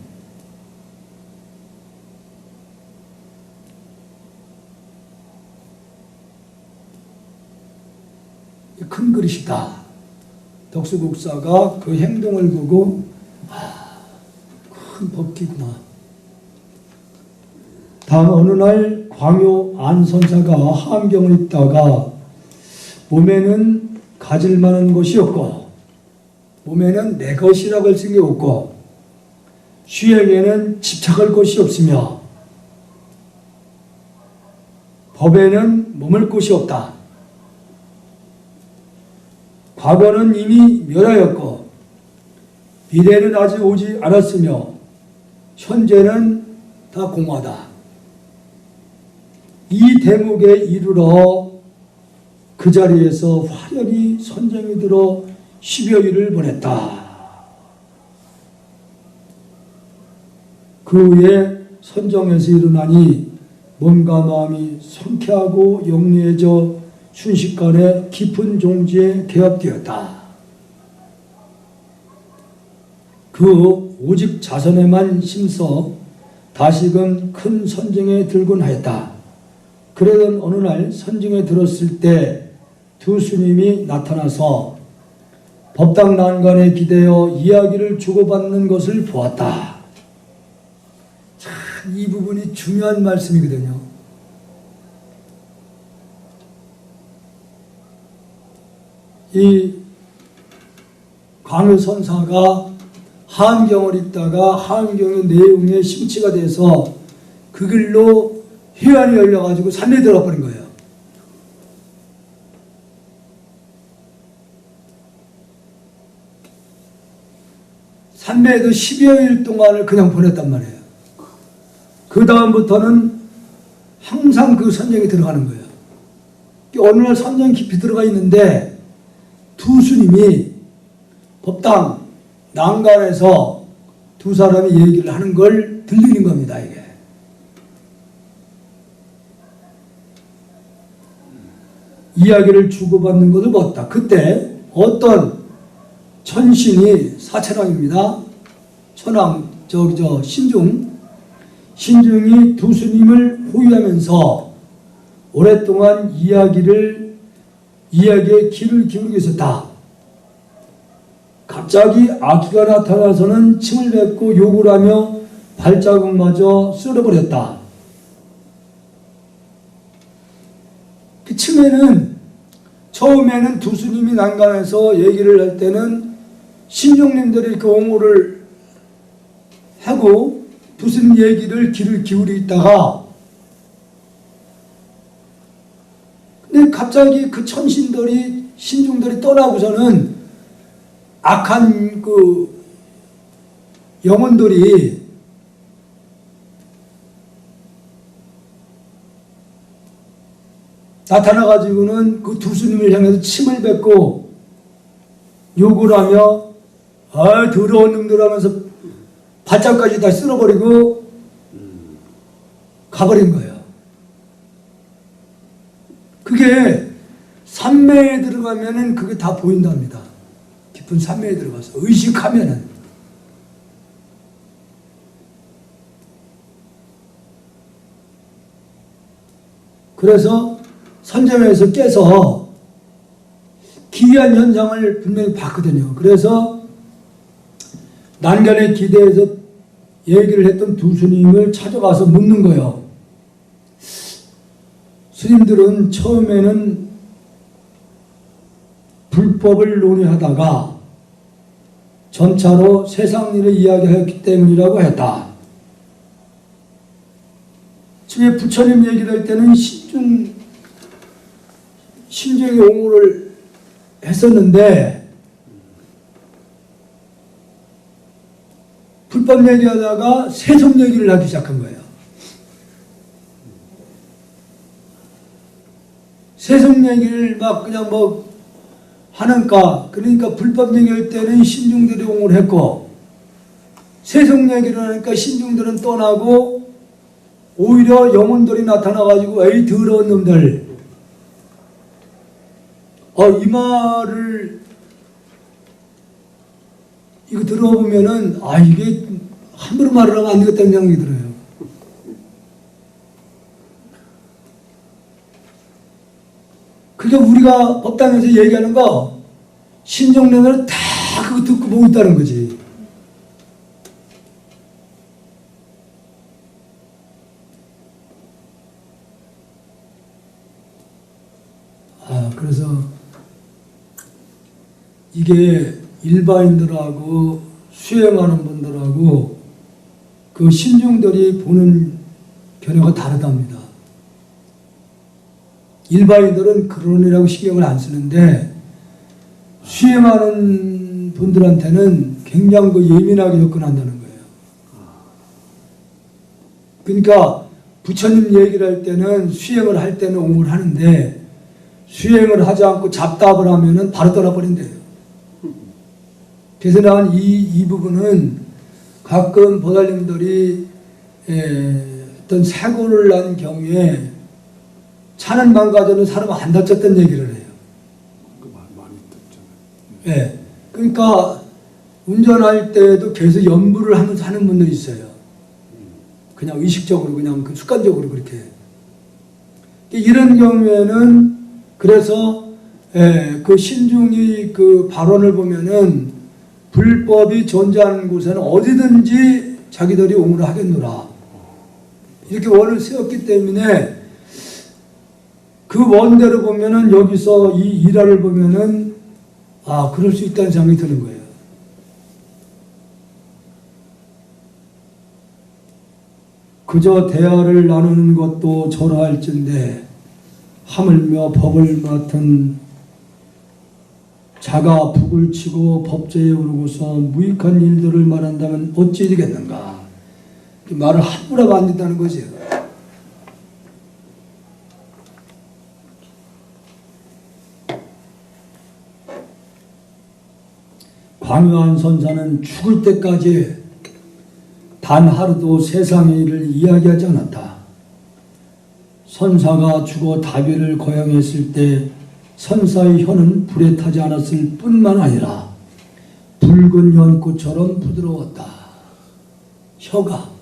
큰 그릇이다. 덕수국사가 그 행동을 보고 큰 법기구나. 다음 어느 날 광요 안선사가 함경을 읽다가 몸에는 가질 만한 것이 없고 몸에는 내 것이라고 할 수 있는 게 없고 수행에는 집착할 것이 없으며 법에는 머물 곳이 없다. 과거는 이미 멸하였고 미래는 아직 오지 않았으며 현재는 다 공허하다. 이 대목에 이르러 그 자리에서 화려히 선정이 들어 10여일을 보냈다. 그 후에 선정에서 일어나니 몸과 마음이 성쾌하고 영리해져 순식간에 깊은 종지에 개합되었다. 그 오직 자선에만 힘써 다시금 큰 선정에 들곤 하였다. 그러던 어느 날 선정에 들었을 때 두 스님이 나타나서 법당 난간에 기대어 이야기를 주고받는 것을 보았다. 참, 이 부분이 중요한 말씀이거든요. 이 광요선사가 한경을 읽다가 한경의 내용에 심취가 돼서 그 길로 회관이 열려가지고 산에 들어버린 거예요. 산매에도 10여일 동안을 그냥 보냈단 말이에요. 그 다음부터는 항상 그 선정에 들어가는 거예요. 어느 날 선정 깊이 들어가 있는데 두 스님이 법당 난간에서 두 사람이 얘기를 하는 걸 들리는 겁니다. 이게 이야기를 주고받는 것을 봤다. 그때 어떤 천신이 사천왕입니다. 천왕 신중이 두 스님을 호위하면서 오랫동안 이야기에 귀를 기울이고 있었다. 갑자기 아기가 나타나서는 침을 뱉고 욕을 하며 발자국마저 쓸어버렸다. 그 틈에는 처음에는 두 스님이 난간에서 얘기를 할 때는 신중님들이 그 옹호를 하고 두 스님 얘기를 귀를 기울이다가 근데 갑자기 그 신중들이 떠나고서는 악한 그 영혼들이 나타나가지고는 그 두 스님을 향해서 침을 뱉고 욕을 하며 더러운 놈들 하면서 발자국까지 다 쓸어버리고 가버린 거예요. 그게 산매에 들어가면은 그게 다 보인답니다. 깊은 산매에 들어가서 의식하면은. 그래서 선정에서 깨서 기이한 현상을 분명히 봤거든요. 그래서 난간에 기대해서 얘기를 했던 두 스님을 찾아가서 묻는 거예요. 스님들은 처음에는 불법을 논의하다가 점차로 세상 일을 이야기하였기 때문이라고 했다. 처음에 부처님 얘기를 할 때는 신중에 옹호를 했었는데 불법 얘기하다가 세속 얘기를 하기 시작한 거예요. 세속 얘기를 막 그냥 뭐 하는가, 그러니까 불법 얘기할 때는 신중들이 옹호를 했고 세속 얘기를 하니까 신중들은 떠나고 오히려 영혼들이 나타나가지고 에이 더러운 놈들, 이 말을 이거 들어보면은 이게 함부로 말을 하면 안 되겠다는 생각이 들어요. 그러니까 우리가 법당에서 얘기하는 거 신정내는 다 그거 듣고 보고 있다는 거지. 그래서 이게 일반인들하고 수행하는 분들하고 그 신중들이 보는 견해가 다르답니다. 일반인들은 그러느라고 신경을 안 쓰는데 수행하는 분들한테는 굉장히 그 예민하게 접근한다는 거예요. 그러니까 부처님 얘기를 할 때는 수행을 할 때는 옹호를 하는데 수행을 하지 않고 잡답을 하면은 바로 떠나버린대요. 그래서 난 이 부분은 가끔 보살님들이 어떤 사고를 난 경우에 차는 망가져도 사람 안 다쳤던 얘기를 해요. 그 말 많이 듣잖아요. 예. 그러니까 운전할 때도 계속 연부를 하면서 하는 분들이 있어요. 그냥 의식적으로, 그냥 그 습관적으로 그렇게. 이런 경우에는 그래서 그 신중이 그 발언을 보면은 불법이 존재하는 곳에는 어디든지 자기들이 옹호를 하겠노라. 이렇게 원을 세웠기 때문에 그 원대로 보면은 여기서 이 일화를 보면은 그럴 수 있다는 생각이 드는 거예요. 그저 대화를 나누는 것도 절하할진대 하물며 법을 맡은 자가 북을 치고 법제에 오르고서 무익한 일들을 말한다면 어찌 되겠는가. 그 말을 함부로 하면 안 된다는 거죠. 광유한 선사는 죽을 때까지 단 하루도 세상의 일을 이야기하지 않았다. 선사가 죽어 다비를 거양했을 때 선사의 혀는 불에 타지 않았을 뿐만 아니라 붉은 연꽃처럼 부드러웠다. 혀가.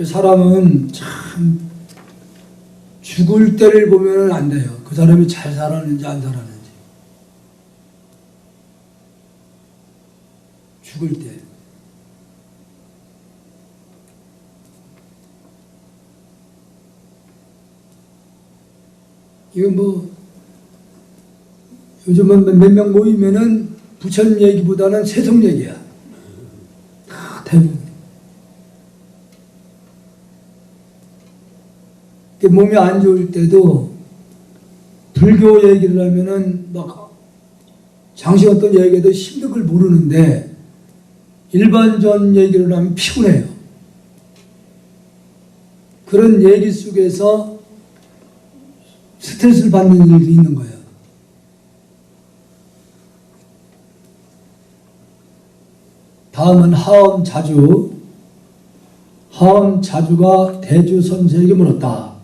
사람은 참 죽을 때를 보면 안 돼요. 그 사람이 잘 살았는지 안 살았는지. 죽을 때. 이거 뭐 요즘은 몇 명 모이면은 부처님 얘기보다는 세속 얘기야. 대부분. 몸이 안 좋을 때도 불교 얘기를 하면은 막 장시 어떤 얘기도 힘든 걸 모르는데 일반전 얘기를 하면 피곤해요. 그런 얘기 속에서 스트레스를 받는 일이 있는 거예요. 다음은 하엄 자주. 하엄 자주가 대주 선생에게 물었다.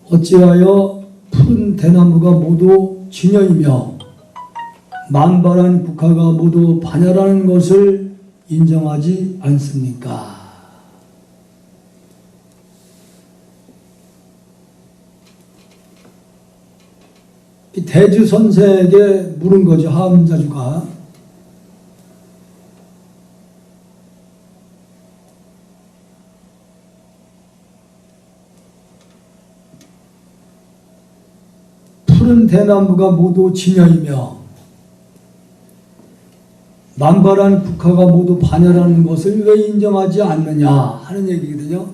어찌하여 푸른 대나무가 모두 진여이며 만발한 국화가 모두 반야라는 것을 인정하지 않습니까? 이 대주 선생에게 물은 거죠. 하엄자주가. 푸른 대나무가 모두 진여이며 만발한 국화가 모두 반야라는 것을 왜 인정하지 않느냐 하는 얘기거든요.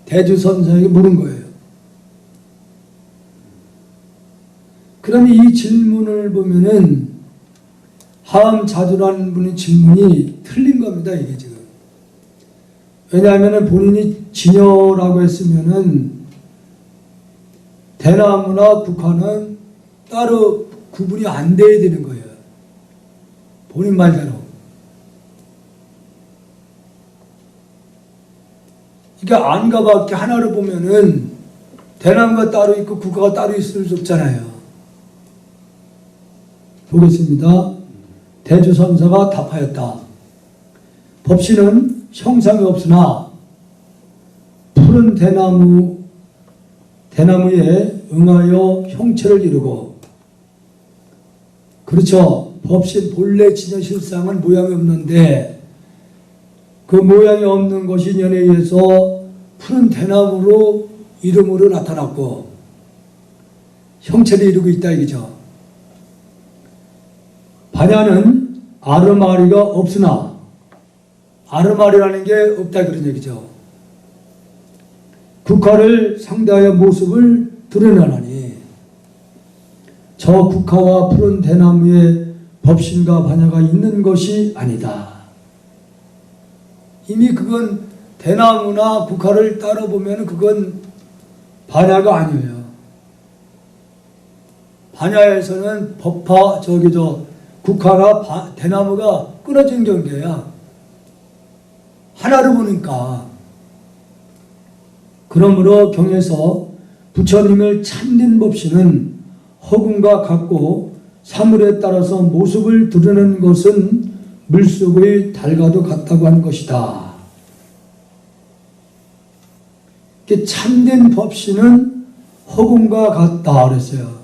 대주선생에게 물은 거예요. 그러면 이 질문을 보면은 하암자주라는 분의 질문이 틀린 겁니다. 이게 지금. 왜냐하면 본인이 진여라고 했으면은 대나무나 국화는 따로 구분이 안 돼야 되는 거예요. 본인 말대로. 그러니까 안가밖에 하나로 보면은 대나무가 따로 있고 국화가 따로 있을 수 없잖아요. 보겠습니다. 대주선사가 답하였다. 법신은 형상이 없으나 푸른 대나무에 응하여 형체를 이루고, 그렇죠. 법신 본래 진여 실상은 모양이 없는데 그 모양이 없는 것이 인연에 의해서 푸른 대나무로 이름으로 나타났고 형체를 이루고 있다 이거죠. 반야는 아르마리가 없으나, 아르마리라는 게 없다 그런 얘기죠. 국화를 상대하여 모습을 드러나나니 저 국화와 푸른 대나무에 법신과 반야가 있는 것이 아니다. 이미 그건 대나무나 국화를 따로 보면 그건 반야가 아니에요. 반야에서는 법화 국화가 대나무가 끊어진 경계야. 하나로 보니까. 그러므로 경에서 부처님을 참된 법신은 허공과 같고 사물에 따라서 모습을 드러내는 것은 물속의 달과도 같다고 한 것이다. 참된 법신은 허공과 같다 그랬어요.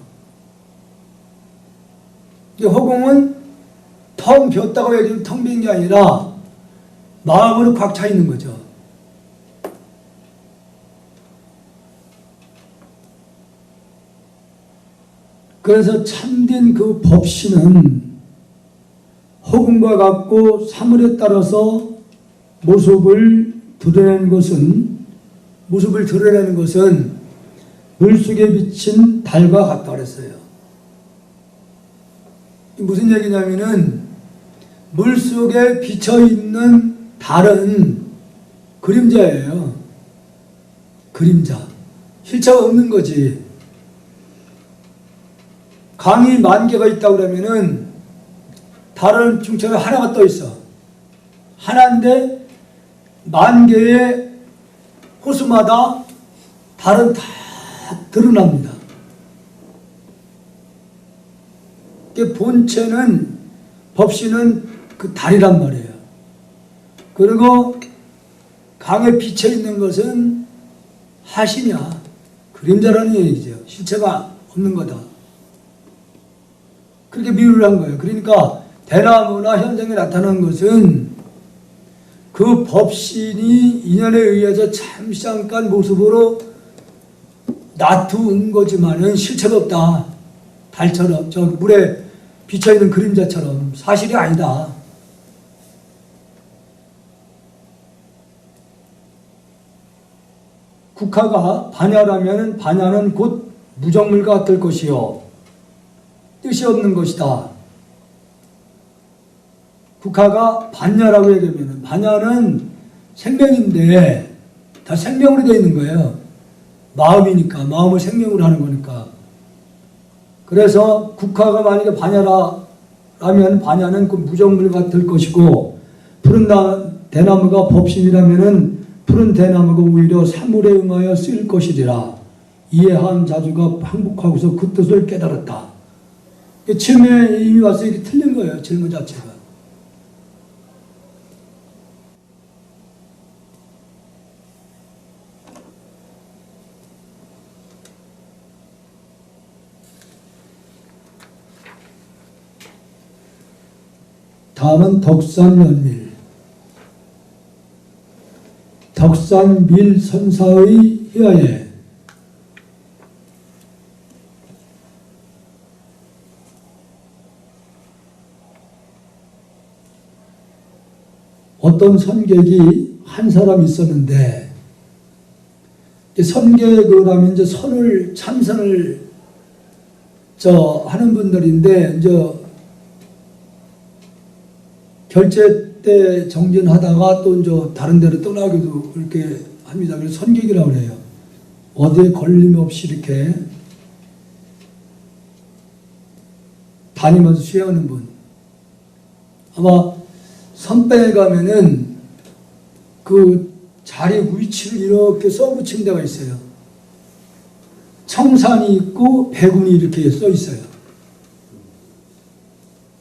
허공은 텅 비었다고 얘기하면 텅 빈 게 아니라 마음으로 꽉 차 있는 거죠. 그래서 참된 그 법신은 허공과 같고 사물에 따라서 모습을 드러내는 것은 물속에 비친 달과 같다 그랬어요. 무슨 얘기냐면은 물속에 비쳐있는 달은 그림자예요. 그림자. 실체가 없는 거지. 강이 10,000개가 있다고 그러면은 달은 중처에 하나가 떠 있어. 하나인데 10,000개의 호수마다 달은 다 드러납니다. 본체는 법신은 그 달이란 말이에요. 그리고 강에 비쳐 있는 것은 하시냐, 그림자라는 얘기죠. 실체가 없는 거다. 그렇게 비유를 한 거예요. 그러니까 대나무나 현상에 나타난 것은 그 법신이 인연에 의해서 잠시간 모습으로 나타난 거지만은 실체가 없다. 달처럼, 저 물에 비쳐있는 그림자처럼 사실이 아니다. 국화가 반야라면 반야는 곧 무정물 같을 것이요 뜻이 없는 것이다. 국화가 반야라고 얘기하면 반야는 생명인데 다 생명으로 되어 있는 거예요. 마음이니까, 마음을 생명으로 하는 거니까. 그래서 국화가 만약에 반야라면 반야는 그 무정물 같을 것이고, 푸른 대나무가 법신이라면은 푸른 대나무가 오히려 사물에 응하여 쓰일 것이리라. 이해한 자주가 항복하고서 그 뜻을 깨달았다. 처음에 이미 와서 이게 틀린 거예요. 질문 자체가. 다음은 덕산연밀. 덕산밀 선사의 희하에 어떤 선객이 한 사람 있었는데, 선객을 하면 이제 참선을 하는 분들인데, 이제 결제 때 정진하다가 또 이제 다른 데로 떠나기도 이렇게 합니다. 그래서 선객이라고 해요. 어디에 걸림없이 이렇게 다니면서 수행하는 분. 아마 선배에 가면은 그 자리 위치를 이렇게 써붙인 데가 있어요. 청산이 있고 배군이 이렇게 써 있어요.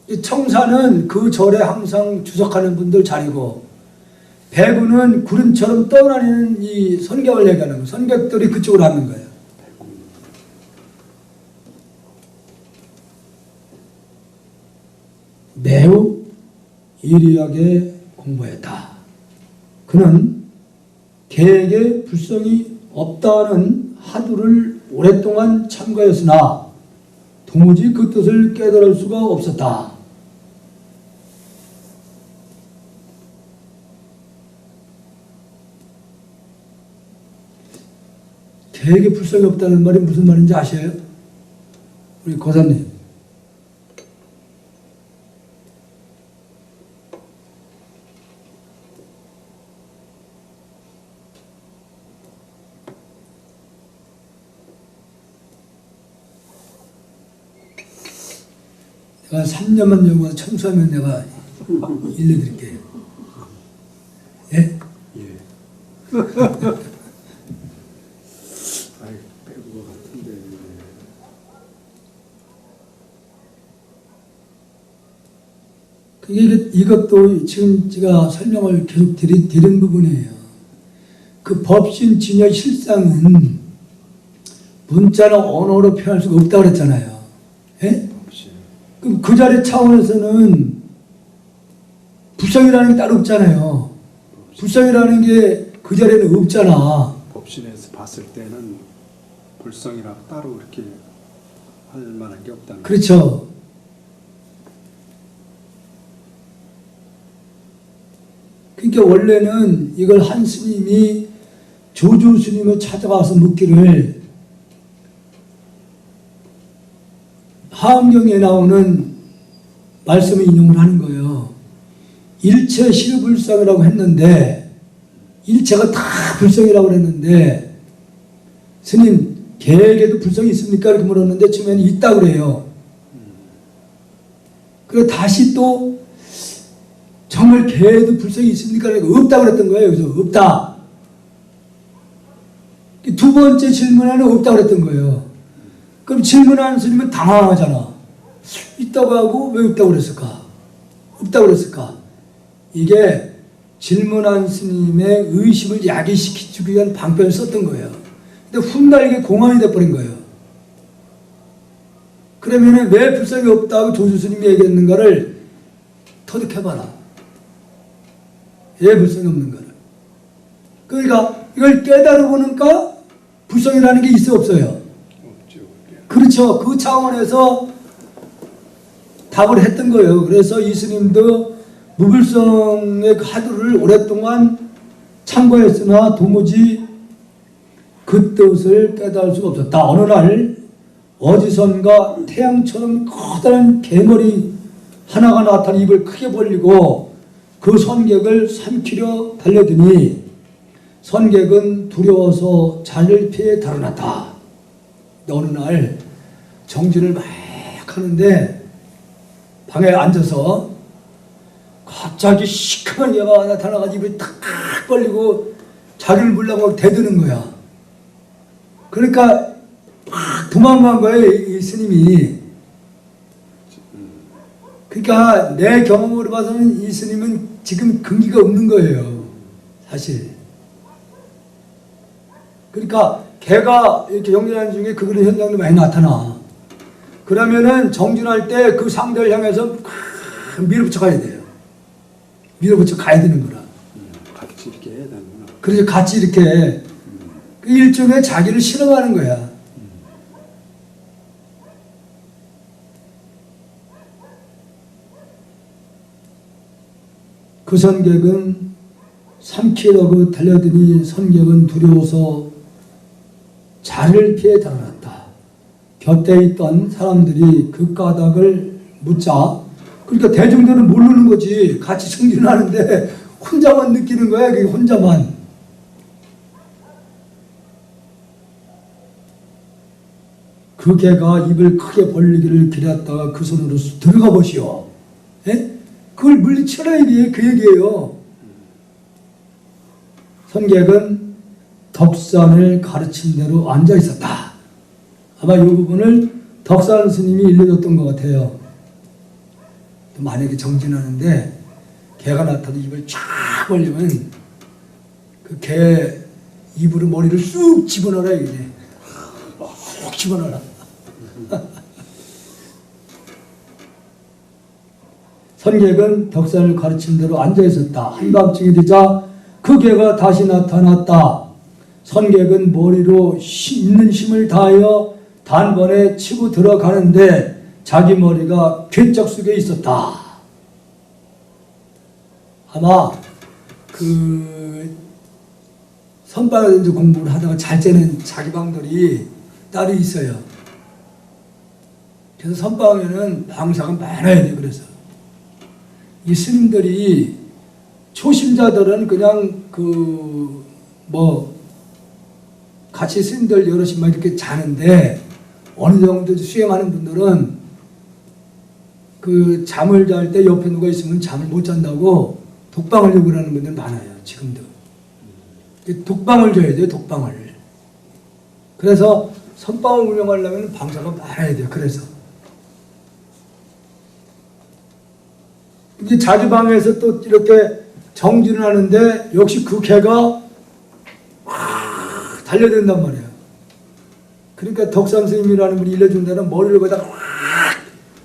이 청산은 그 절에 항상 주석하는 분들 자리고, 배군은 구름처럼 떠다니는 이 선객을 얘기하는 거예요. 선객들이 그쪽으로 하는 거예요. 매우 예리하게 공부했다. 그는 계획에 불성이 없다는 하두를 오랫동안 참가했으나 도무지 그 뜻을 깨달을 수가 없었다. 계획에 불성이 없다는 말이 무슨 말인지 아셔요? 우리 고사님. 내가 3년만 연구해서 청소하면 내가 일러드릴게요. 예? 예. 아이, 빼고 것 같은데. 이것도 지금 제가 설명을 계속 드린 부분이에요. 그 법신 진여 실상은 문자나 언어로 표현할 수가 없다고 그랬잖아요. 예? 그럼 그 자리 차원에서는 불성이라는 게 따로 없잖아요. 불성이라는 게 그 자리에는 없잖아. 법신에서 봤을 때는 불성이라고 따로 이렇게 할 만한 게 없다는 그렇죠. 그러니까 원래는 이걸 한 스님이 조주 스님을 찾아가서 묻기를, 하엄경에 나오는 말씀을 인용을 하는 거예요. 일체 실불성이라고 했는데, 일체가 다 불성이라고 그랬는데, 스님 계획에도 불성이 있습니까? 이렇게 물었는데 처음에는 있다고 그래요. 그리고 다시 또 정말 계획에도 불성이 있습니까? 그러니까 없다고 그랬던 거예요. 그래서 없다. 두 번째 질문에는 없다고 그랬던 거예요. 그럼 질문하는 스님은 당황하잖아. 있다고 하고 왜 없다고 그랬을까? 없다고 그랬을까? 이게 질문한 스님의 의심을 야기시키기 위한 방편을 썼던 거예요. 근데 훗날 이게 공안이 돼버린 거예요. 그러면 왜 불성이 없다고 조주 스님이 얘기했는가를 터득해봐라. 왜 불성이 없는가를. 그러니까 이걸 깨달아보니까 불성이라는 게 있어 없어요? 없죠. 그렇죠. 그 차원에서 답을 했던 거예요. 그래서 이 스님도 무불성의 하두를 오랫동안 참고했으나 도무지 그 뜻을 깨달을 수가 없었다. 어느 날 어디선가 태양처럼 커다란 개머리 하나가 나타나 입을 크게 벌리고 그 선객을 삼키려 달려드니 선객은 두려워서 자리를 피해 달아났다. 어느 날 정진을 막 하는데 방에 앉아서 갑자기 시커먼 얘가 나타나가지고 입을 탁 벌리고 자기를 물라고 대드는 거야. 그러니까 막 도망간 거예요, 이 스님이. 그러니까 내 경험으로 봐서는 이 스님은 지금 근기가 없는 거예요, 사실. 그러니까 걔가 이렇게 연기하는 중에 그런 현상도 많이 나타나. 그러면은 정진할 때 그 상대를 향해서 밀어붙여 가야 돼요. 밀어붙여 가야 되는 거라. 같이 이렇게 해야 되는구나. 그래서 같이 이렇게 일종의 자기를 실험하는 거야. 그 선객은 삼키려고 달려드니 선객은 두려워서 자리를 피해 달아났다. 곁에 있던 사람들이 그 까닭을 묻자, 그러니까 대중들은 모르는 거지. 같이 승진하는데 혼자만 느끼는 거야. 그게 혼자만. 그 개가 입을 크게 벌리기를 기다렸다가 그 손으로 들어가 보시오. 예? 그걸 물리쳐라 이게 그 얘기예요. 선객은 덕산을 가르친 대로 앉아 있었다. 아마 이 부분을 덕산 스님이 일러줬던 것 같아요. 만약에 정진하는데 개가 나타나도 입을 쫙 벌리면 그 개 입으로 머리를 쑥 집어넣어라 이게. 쑥 집어넣어라. 선객은 덕산을 가르친 대로 앉아 있었다. 한밤중이 되자 그 개가 다시 나타났다. 선객은 머리로 있는 힘을 다하여 단번에 치고 들어가는데 자기 머리가 괴짝 속에 있었다. 아마 그 선방에서 공부를 하다가 잘 째는 자기 방들이 딸이 있어요. 그래서 선방에는 방사가 많아야 돼. 그래서 이 스님들이 초심자들은 그냥 그 뭐 같이 스님들 여럿이만 이렇게 자는데 어느 정도 수행하는 분들은 그 잠을 잘 때 옆에 누가 있으면 잠을 못 잔다고 독방을 요구하는 분들 많아요. 지금도 독방을 줘야 돼요. 독방을. 그래서 선방을 운영하려면 방사가 많아야 돼요. 그래서 이제 자기 방에서 또 이렇게 정진을 하는데 역시 그 개가 달려든단 말이에요. 그러니까 덕산 스님이라는 분이 일러준 데는 머리를 거기다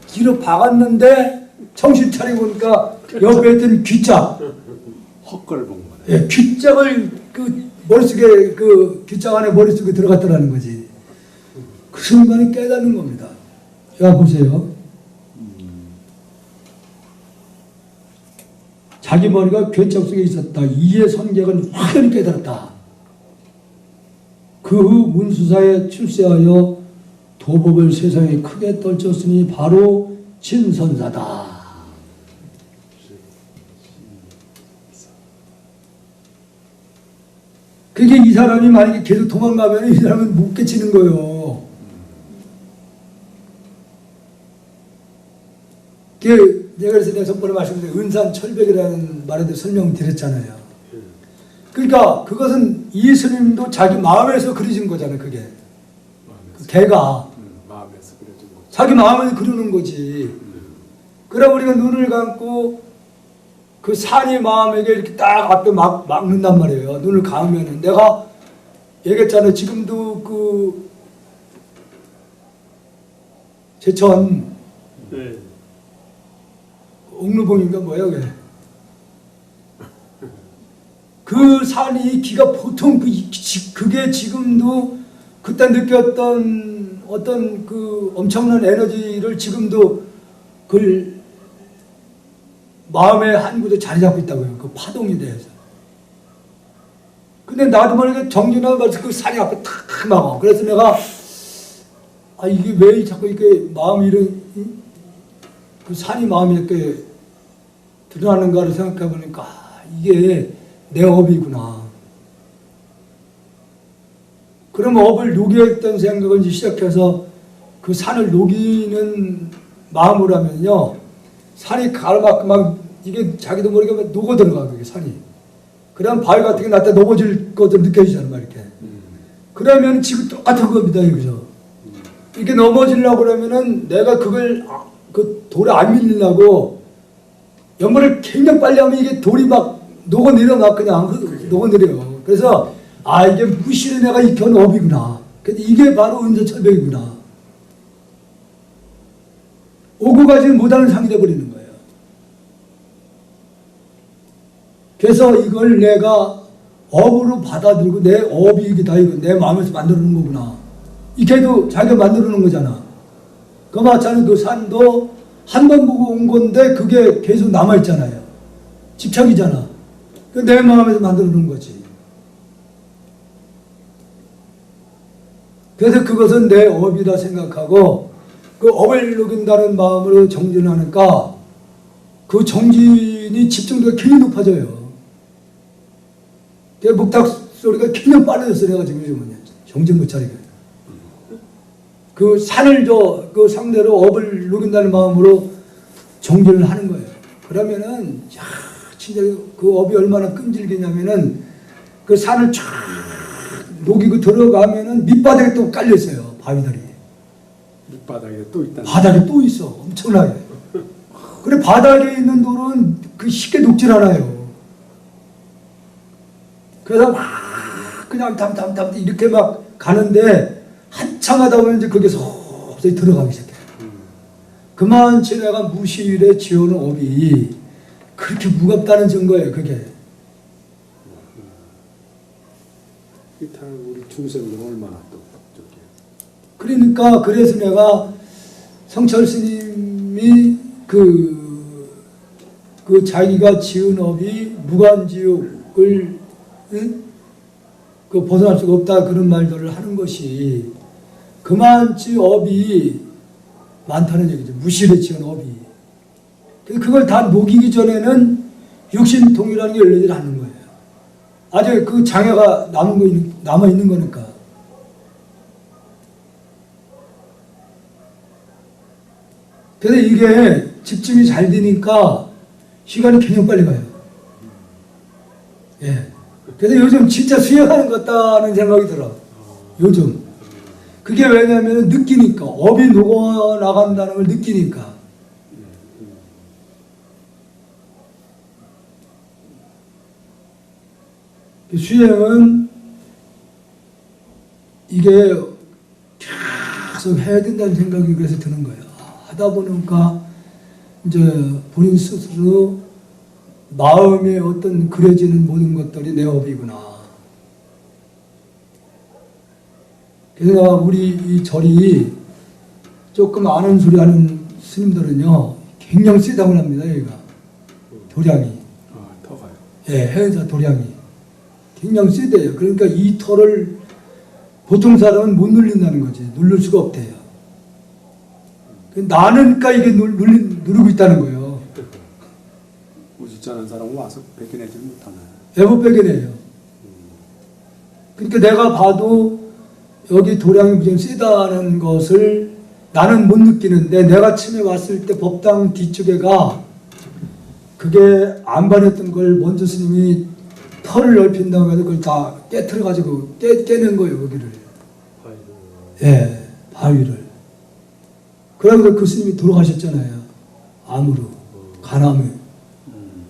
길어 박았는데 정신 차리고 보니까 옆에 있던 귀짝, 헛걸 본 거네. 예, 귀짝을 그 머릿속에 그 귀짝 안에 머릿속에 들어갔더라는 거지. 그 순간에 깨닫는 겁니다. 야 보세요. 자기 머리가 괴짝 속에 있었다. 이에 선객은 확연히 깨달았다. 그 후 문수사에 출세하여 도법을 세상에 크게 떨쳤으니 바로 진선사다. 그게 이 사람이 만약에 계속 도망가면 이 사람은 못 깨치는 거예요. 내가 그래서 내가 전번에 말씀드린 은산철벽이라는 말에도 설명드렸잖아요. 그러니까 그것은 이 스님도 자기 마음에서 그려진 거잖아요. 그게 그 개가 마음에서 그려진 거. 자기 마음에서 그려놓은 거지. 그래 우리가 눈을 감고 그 산이 마음에게 이렇게 딱 앞에 막는단 말이에요. 눈을 감으면 내가 얘기했잖아요. 지금도 그 제천 네. 옥루봉인가 뭐야 그게. 그 산이 기가 보통 그게 지금도 그때 느꼈던 어떤 그 엄청난 에너지를 지금도 그 마음의 한 곳에 자리 잡고 있다고요. 그 파동에 대해서. 근데 나도 모르게 정진하고 그 산이 앞에 탁 막아. 그래서 내가 아 이게 왜 자꾸 이렇게 마음이 이런 그 산이 마음이 이렇게 드러나는가를 생각해 보니까 이게 내 업이구나. 그럼 업을 녹여있던 생각을 이제 시작해서 그 산을 녹이는 마음으로 하면요. 산이 가로막고 막 이게 자기도 모르게 녹아 들어가, 그게 산이. 그러면 바위 같은 게 나한테 넘어질 것도 느껴지잖아, 막 이렇게. 그러면 지금 똑같은 겁니다, 여기서. 이렇게 넘어지려고 그러면은 내가 그걸 그 돌에 안 밀리려고 연말을 굉장히 빨리 하면 이게 돌이 막 녹아내려 막 그냥 녹아내려요. 그래서 아 이게 무시를 내가 익혀놓은 업이구나. 근데 이게 바로 은사철벽이구나. 오고 가지는 못하는 상이 되어버리는 거예요. 그래서 이걸 내가 업으로 받아들이고 내 업이 이게다 이거 내 마음에서 만들어 놓은 거구나. 이 개도 자기가 만들어 놓은 거잖아. 그 마찬가지로 그 산도 한 번 보고 온 건데 그게 계속 남아있잖아요. 집착이잖아. 내 마음에서 만들어 놓은 거지. 그래서 그것은 내 업이라 생각하고 그 업을 누긴다는 마음으로 정진하니까 그 정진이 집중도가 굉장히 높아져요. 그 목탁 소리가 굉장히 빨라졌어. 내가 지금 요즘은 정진 못 차리게. 그 산을 그 상대로 업을 누긴다는 마음으로 정진을 하는 거예요. 그러면은 야, 진짜 그 업이 얼마나 끈질기냐면은 그 산을 쫙 녹이고 들어가면은 밑바닥에 또 깔려 있어요. 바위들이. 밑바닥에 또 있다. 바닥에 또 있어. 엄청나게. 그래 바닥에 있는 돌은 그 쉽게 녹질 않아요. 그래서 막 그냥 담 이렇게 막 가는데 한참 하다 보면 이제 거기서 서서히 들어가기 시작해요. 그만치 내가 무시일에 지어놓은 업이 그렇게 무겁다는 증거예요. 그게. 우리 중생들 얼마나 또 저기. 그러니까 그래서 내가 성철 스님이 그 자기가 지은 업이 무간지옥을 그 벗어날 수가 없다 그런 말들을 하는 것이 그만치 업이 많다는 얘기죠. 무실에 지은 업이. 그걸 다 녹이기 전에는 육신통이라는 게 열리질 않는 거예요. 아직 그 장애가 남아 있는 거니까. 그래서 이게 집중이 잘 되니까 시간이 굉장히 빨리 가요. 예. 그래서 요즘 진짜 수행하는 것 같다는 생각이 들어. 요즘. 그게 왜냐면 느끼니까. 업이 녹아나간다는 걸 느끼니까. 수행은 이게 계속 해야 된다는 생각이 그래서 드는 거예요. 하다 보니까 이제 본인 스스로 마음에 어떤 그려지는 모든 것들이 내 업이구나. 그래서 우리 이 절이 조금 아는 소리 하는 스님들은요 굉장히 세다고 합니다. 여기가 도량이. 더 가요. 예, 해운사 도량이. 굉장히 세대요. 그러니까 이 터를 보통 사람은 못 눌린다는 거지. 누를 수가 없대요. 나는까 이게 누르고 있다는 거예요. 오죽지 않은 사람은 와서 베껴내지 못하네. 못 베겨내요. 그러니까 내가 봐도 여기 도량이 무지하게 세다는 것을 나는 못 느끼는데 내가 처음에 왔을 때 법당 뒤쪽에가 그게 안반했던 걸 먼저 스님이 털을 넓힌다고 해서 그걸 다 깨트려가지고 깨는 거예요, 거기를. 예, 바위를. 그러면서 그 스님이 돌아가셨잖아요. 암으로, 간암에.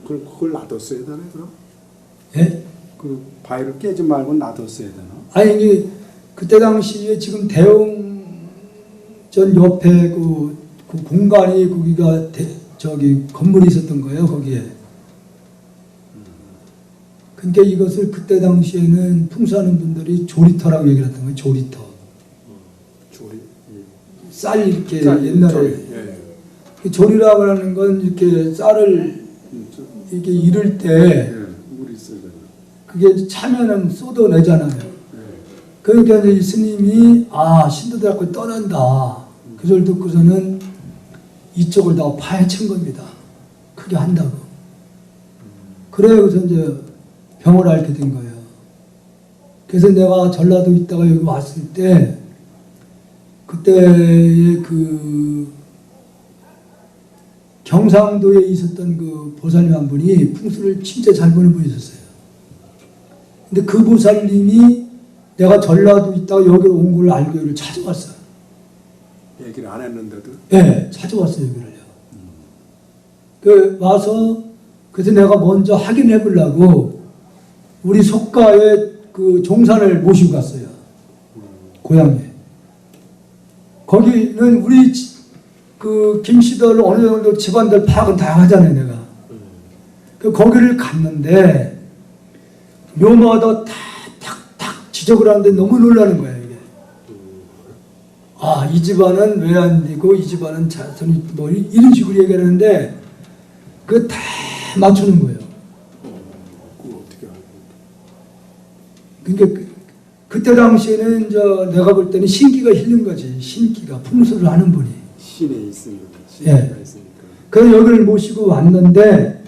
그럼 그걸 놔뒀어야 되나, 그럼? 예? 그 바위를 깨지 말고 놔뒀어야 되나? 아니, 이게 그때 당시에 지금 대웅전 옆에 그 공간이 거기가 건물이 있었던 거예요, 거기에. 그러니까 이것을 그때 당시에는 풍수하는 분들이 조리터라고 얘기를 했던 거예요. 조리터. 조리. 쌀 이렇게 옛날에 조리. 예. 그 조리라고 하는 건 이렇게 쌀을 이렇게 이를 때 물이 있어야 되나? 그게 차면은 쏟아내잖아요. 그러니까 이제 이 스님이 신도들 갖고 떠난다. 그 소리 듣고서는 이쪽을 다 파헤친 겁니다. 크게 한다고. 그래서 이제 병을 앓게 된 거예요. 그래서 내가 전라도 있다가 여기 왔을 때 그때의 그 경상도에 있었던 그 보살님 한 분이 풍수를 진짜 잘 보는 분이 있었어요. 근데 그 보살님이 내가 전라도 있다가 여기로 온 걸 알고 여기를 찾아왔어요. 얘기를 안 했는데도? 네, 찾아왔어요, 여기를요. 그 와서 그래서 내가 먼저 확인해 보려고 우리 속가에 그 종산을 모시고 갔어요. 고향에. 거기는 우리 그 김씨들 어느 정도 집안들 파악은 다 하잖아요, 내가. 그 거기를 갔는데 묘마다 탁탁탁 지적을 하는데 너무 놀라는 거예요, 이게. 이 집안은 왜 안 되고 이 집안은 자손이 뭐 이런 식으로 얘기하는데 그 다 맞추는 거예요. 그러니까 그때 당시에는 내가 볼 때는 신기가 hil린 거지. 신기가 풍수를 하는 분이. 신에 있으니까. 신에가 예. 있으니까. 그래서 여기를 모시고 왔는데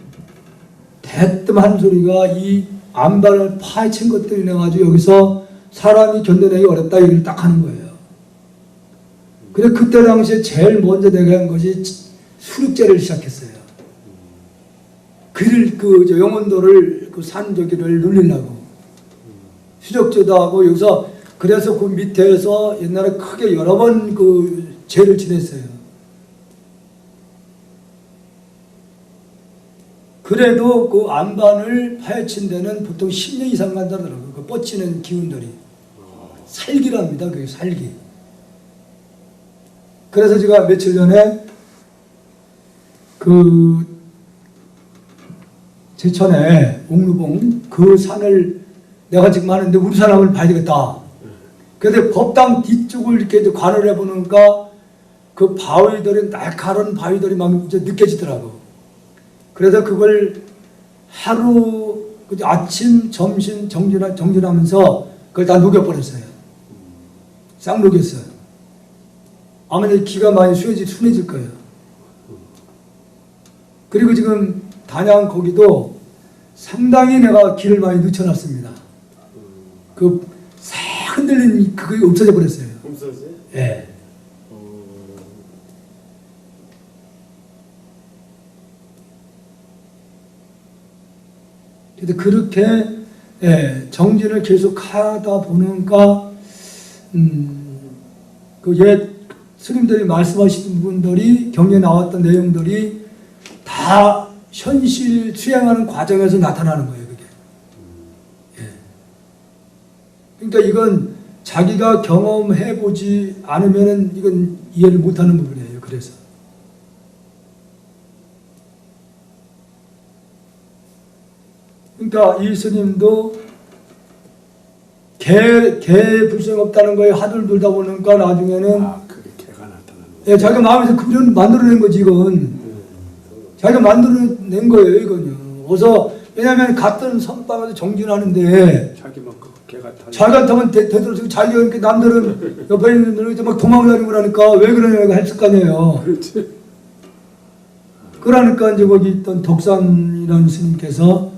대뜸 한 소리가 이 안반을 파헤친 것들이 나가지고 여기서 사람이 견뎌내기 어렵다 얘기를 딱 하는 거예요. 그래 그때 당시에 제일 먼저 내가 한 것이 수륙제를 시작했어요. 그를 영혼도를 그 산 저기를 눌리려고 수륙제도 하고 여기서 그래서 그 밑에서 옛날에 크게 여러 번 그 제를 지냈어요. 그래도 그 안반을 파헤친 데는 보통 10년 이상 간다더라고요. 그 뻗치는 기운들이. 살기랍니다. 그게 살기. 그래서 제가 며칠 전에 그 제천에 옥루봉 그 산을 내가 지금 하는데 우리 산 한번 봐야 되겠다. 그런데 법당 뒤쪽을 이렇게 이제 관을 해보니까 그 바위들이 날카로운 바위들이 막 이제 느껴지더라고. 그래서 그걸 하루 아침, 점심 정진하면서 그걸 다 녹여버렸어요. 싹 녹였어요. 아무래도 기가 많이 순해질 거예요. 그리고 지금 단양 거기도 상당히 내가 기를 많이 늦춰놨습니다. 그 싹 흔들린 그게 없어져 버렸어요. 없어졌어요? 예. 그래서 그렇게 정진을 계속 하다 보니까 그 옛 스님들이 말씀하시는 분들이 경에 나왔던 내용들이 다 현실 수행하는 과정에서 나타나는 거예요. 그게. 그러니까 이건 자기가 경험해보지 않으면은 이건 이해를 못하는 부분이에요. 그래서. 그러니까 이 스님도 개 불생 없다는 거에 하늘 돌다 보니까 나중에는 그게 개가 나타나는 예, 자기가 마음에서 그런 만들어낸 거지 이건. 자기가 만들어낸 거예요 이건요. 어서 왜냐하면 같은 선방에서 정진하는데 자기만 그 개가 타. 자기 같으면 되도록 자기가 이렇게 남들은 옆에 있는 분들은 막 도망다니고 그러니까 왜 그러냐고 했을 거 아니에요. 그렇지. 그러니까 이제 거기 있던 덕산이라는 스님께서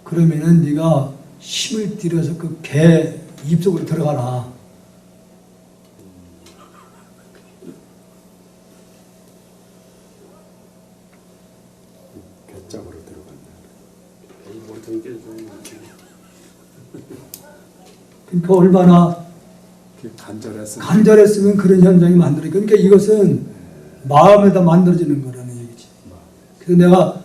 그러면은 네가 힘을 들여서 그 개 입속으로 들어가라. 괴짝으로 들어간다. 원통 깨주는 그러니까 얼마나 간절했으면 그런 현상이 만들어요. 그러니까 이것은 마음에다 만들어지는 거라는 얘기지. 그래서 내가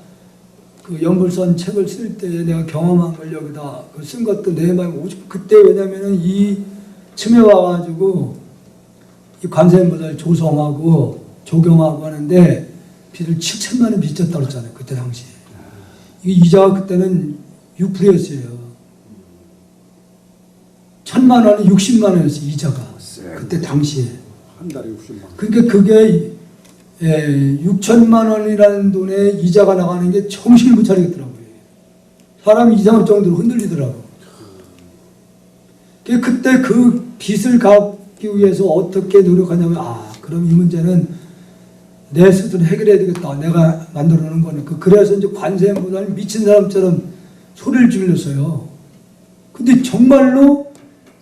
그 연불선 책을 쓸 때 내가 경험한 걸 여기다 쓴 것도 내 마음에 오직 그때 왜냐면은 이 춤에 와가지고 이 관세음보살 조성하고 조경하고 하는데 빚을 7천만 원 빚졌다고 했잖아요. 그때 당시에. 이 이자가 그때는 6%였어요. 1,000만 원이 60만 원이었어요. 이자가. 그때 당시에. 한 달에 60만 원. 그러니까 그게 6천만 원이라는 돈에 이자가 나가는 게 정신을 못 차리겠더라고요. 사람이 이상할 정도로 흔들리더라고요. 그때 그 빚을 갚기 위해서 어떻게 노력하냐면 그럼 이 문제는 내 스스로 해결해야 되겠다. 내가 만들어 놓은 거니까. 그래서 이제 관세음보다는 미친 사람처럼 소리를 질렀어요. 근데 정말로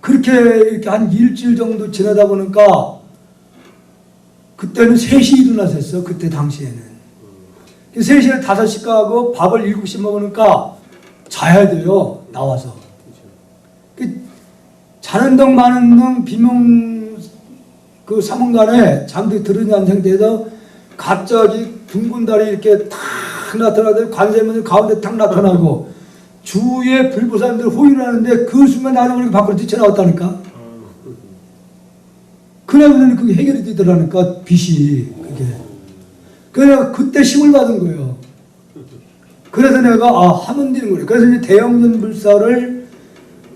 그렇게 이렇게 한 일주일 정도 지나다 보니까 그때는 3시 일어나셨어. 그때 당시에는. 3시에 5시 가고 밥을 7시 먹으니까 자야 돼요. 나와서. 자는 동 마는 동 비명 그 사문간에 잠들이 들으냐는 상태에서 갑자기 둥근 달이 이렇게 탁 나타나더니 관세음보살 가운데 탁 나타나고 주위에 불보살들 호위를 하는데 그 순간 나는 그렇게 밖으로 뛰쳐나왔다니까. 그러면 그게 해결이 되더라니까 빚이 그게. 그래서 그때 힘을 받은 거예요. 그래서 내가 하면 되는 거예요. 그래서 이제 대형전 불사를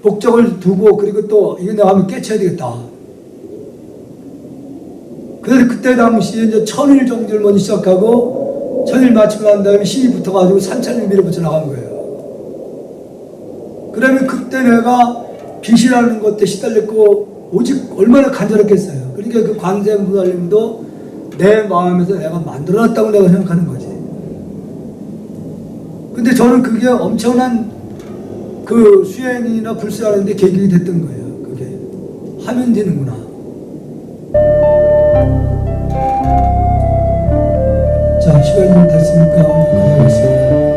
목적을 두고 그리고 또 이거 내가 하면 깨쳐야 되겠다. 그래서 그때 당시에 이제 1000일 정도를 먼저 시작하고 1000일 마치고 난 다음에 힘이 붙어가지고 3000일 밀어붙여 나간 거예요. 그러면 그때 내가 빚이라는 것에 시달렸고 오직 얼마나 간절했겠어요. 그러니까 그 관세음보살님도 내 마음에서 내가 만들어놨다고 내가 생각하는 거지. 근데 저는 그게 엄청난 그 수행이나 불수하는데 계기가 됐던 거예요. 그게 하면 되는구나. 자, 시간이 좀 됐으니까 가보겠습니다.